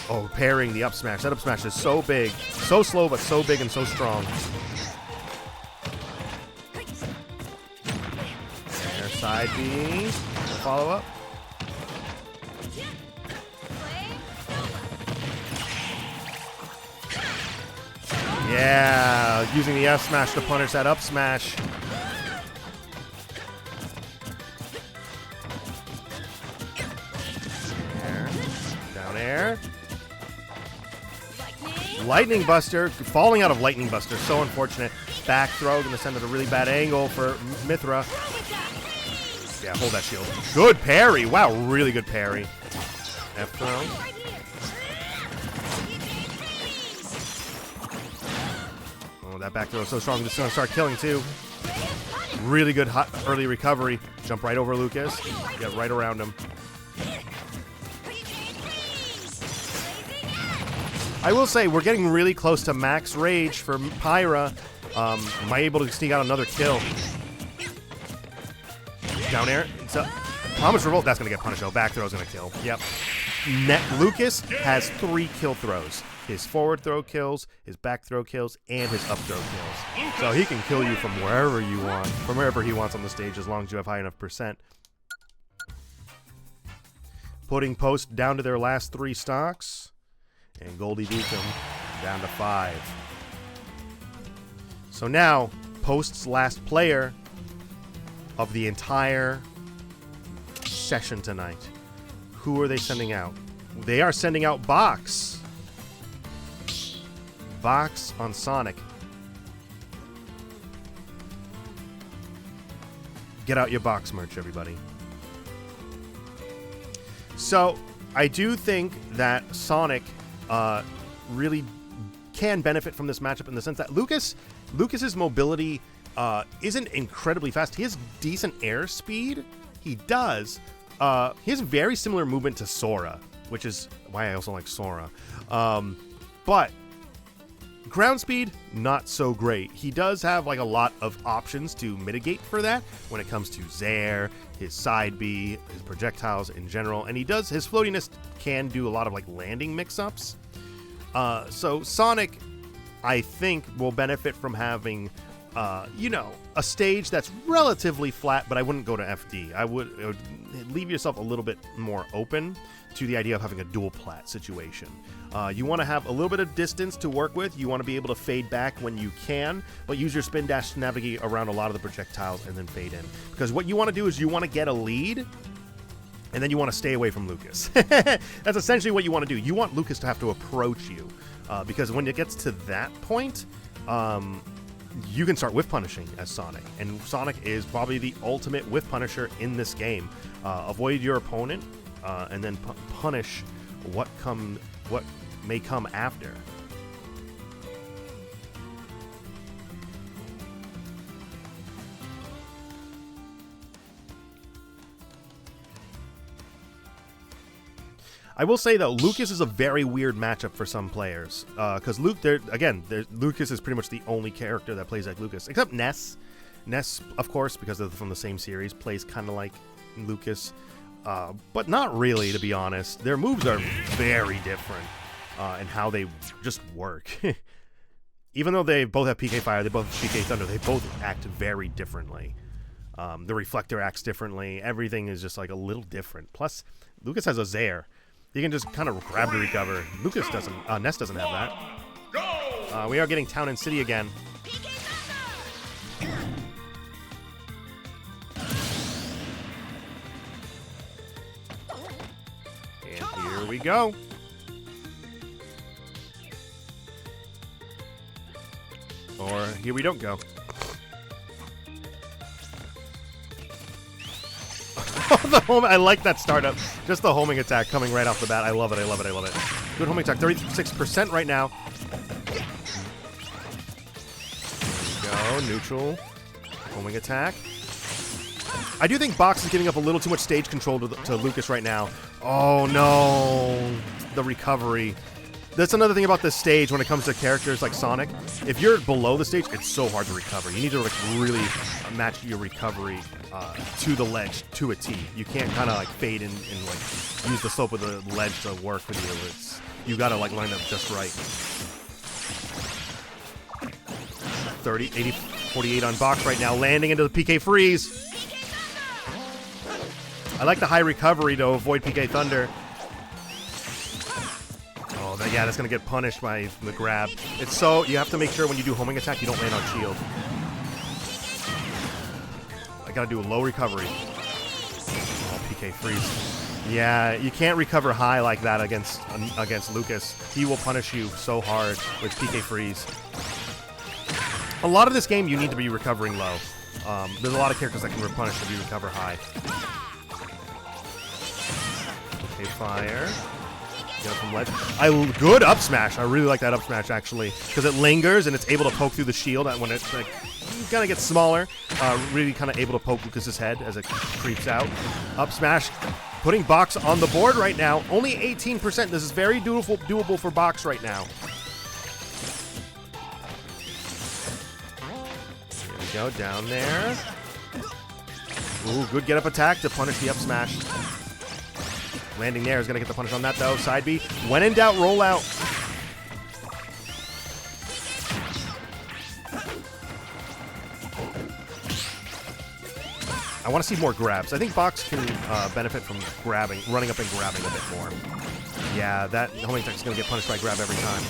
Oh, parrying the up smash. That up smash is so big. So slow, but so big and so strong. There, side B. Follow up. Yeah, using the F smash to punish that up smash. Air. Down air. Lightning Buster, falling out of Lightning Buster, so unfortunate. Back throw, gonna send it a really bad angle for Mythra. Yeah, hold that shield. Good parry, wow, really good parry. F throw. Oh, that back throw is so strong, this is gonna start killing too. Really good hot early recovery. Jump right over Lucas, get right around him. I will say, we're getting really close to max rage for Pyra. Am I able to sneak out another kill? Down air. Promise Revolt, that's going to get punished though. Back throw is going to kill. Yep. Lucas has 3 kill throws. His forward throw kills, his back throw kills, and his up throw kills. So he can kill you from wherever you want, from wherever he wants on the stage, as long as you have high enough %. Putting Post down to their last 3 stocks. And Goldey Beacom down to 5. So now, Post's last player of the entire session tonight. Who are they sending out? They are sending out Box. Box on Sonic. Get out your Box merch, everybody. So, I do think that Sonic really can benefit from this matchup in the sense that Lucas's mobility isn't incredibly fast. He has decent air speed. He does. He has very similar movement to Sora, which is why I also like Sora. But ground speed, not so great. He does have like a lot of options to mitigate for that when it comes to Zair, his side B, his projectiles in general, and his floatiness can do a lot of like landing mix-ups. So Sonic, I think, will benefit from having, a stage that's relatively flat, but I wouldn't go to FD. It would leave yourself a little bit more open to the idea of having a dual plat situation. You want to have a little bit of distance to work with. You want to be able to fade back when you can, but use your spin dash to navigate around a lot of the projectiles and then fade in. Because what you want to do is you want to get a lead, and then you want to stay away from Lucas. That's essentially what you want to do. You want Lucas to have to approach you, because when it gets to that point, you can start whiff punishing as Sonic, and Sonic is probably the ultimate whiff punisher in this game. Avoid your opponent, and then punish what may come after. I will say though, Lucas is a very weird matchup for some players, because Lucas is pretty much the only character that plays like Lucas, except Ness. Ness, of course, because they're from the same series, plays kind of like Lucas, but not really, to be honest. Their moves are very different in how they just work. Even though they both have PK Fire, they both have PK Thunder, they both act very differently. The Reflector acts differently. Everything is just like a little different. Plus, Lucas has a Zair. You can just kind of grab to recover. Lucas doesn't. Ness doesn't have that. We are getting Town and City again. And here we go. Or here we don't go. I like that startup. Just the homing attack coming right off the bat. I love it, I love it, I love it. Good homing attack. 36% right now. There we go. Neutral. Homing attack. I do think Box is giving up a little too much stage control to Lucas right now. Oh, no. The recovery. That's another thing about this stage when it comes to characters like Sonic. If you're below the stage, it's so hard to recover. You need to like really match your recovery to the ledge to a T. You can't kind of like fade in and like use the slope of the ledge to work with you. You gotta like line up just right. 30, 80, 48 on Box right now, landing into the PK Freeze. I like the high recovery to avoid PK Thunder. Yeah, that's going to get punished by the grab. It's so, you have to make sure when you do homing attack, you don't land on shield. I got to do a low recovery. Oh, PK Freeze. Yeah, you can't recover high like that against Lucas. He will punish you so hard with PK Freeze. A lot of this game, you need to be recovering low. There's a lot of characters that can punish if you recover high. Okay, Fire. Get it from ledge. Good up smash. I really like that up smash, actually, because it lingers and it's able to poke through the shield when it like, kind of gets smaller. Really kind of able to poke Lucas's head as it creeps out. Up smash. Putting Box on the board right now. Only 18%. This is very doable for Box right now. Here we go. Down there. Ooh, good get up attack to punish the up smash. Landing there is going to get the punish on that, though. Side B. When in doubt, roll out. I want to see more grabs. I think Box can benefit from running up and grabbing a bit more. Yeah, that homing attack is going to get punished by grab every time.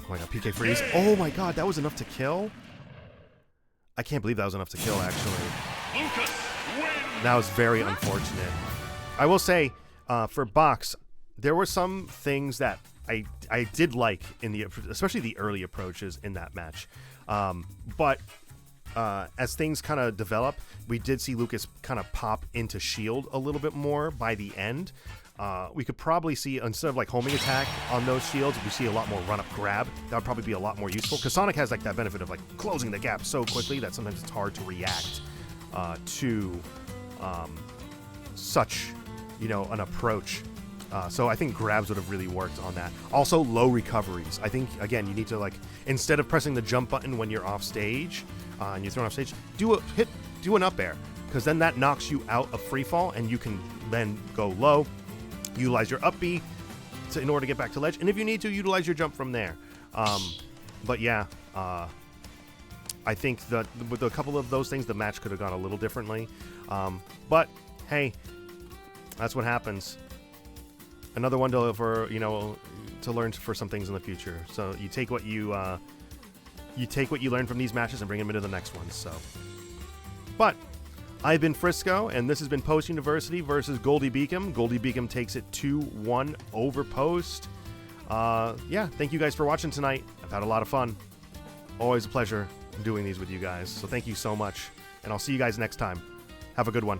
Oh my god, PK Freeze. Oh my god, that was enough to kill? I can't believe that was enough to kill, actually. That was very unfortunate. I will say, for Box, there were some things that I did like in especially the early approaches in that match. But as things kind of develop, we did see Lucas kind of pop into shield a little bit more by the end. We could probably see, instead of like homing attack on those shields, we see a lot more run-up grab. That would probably be a lot more useful, because Sonic has like that benefit of like closing the gap so quickly that sometimes it's hard to react to such, you know, an approach. So I think grabs would have really worked on that. Also, low recoveries. I think, again, you need to, like, instead of pressing the jump button when you're off stage, and you're thrown off stage, do an up air, because then that knocks you out of free fall, and you can then go low, utilize your up B in order to get back to ledge, and if you need to, utilize your jump from there. But yeah, I think that with a couple of those things, the match could have gone a little differently. But hey, that's what happens. Another one to learn for some things in the future. So you take what you learn from these matches and bring them into the next one. So, but I've been Frisco, and this has been Post University versus Goldey Beacom. Goldey Beacom takes it 2-1 over Post. Yeah, thank you guys for watching tonight. I've had a lot of fun. Always a pleasure doing these with you guys. So thank you so much, and I'll see you guys next time. Have a good one.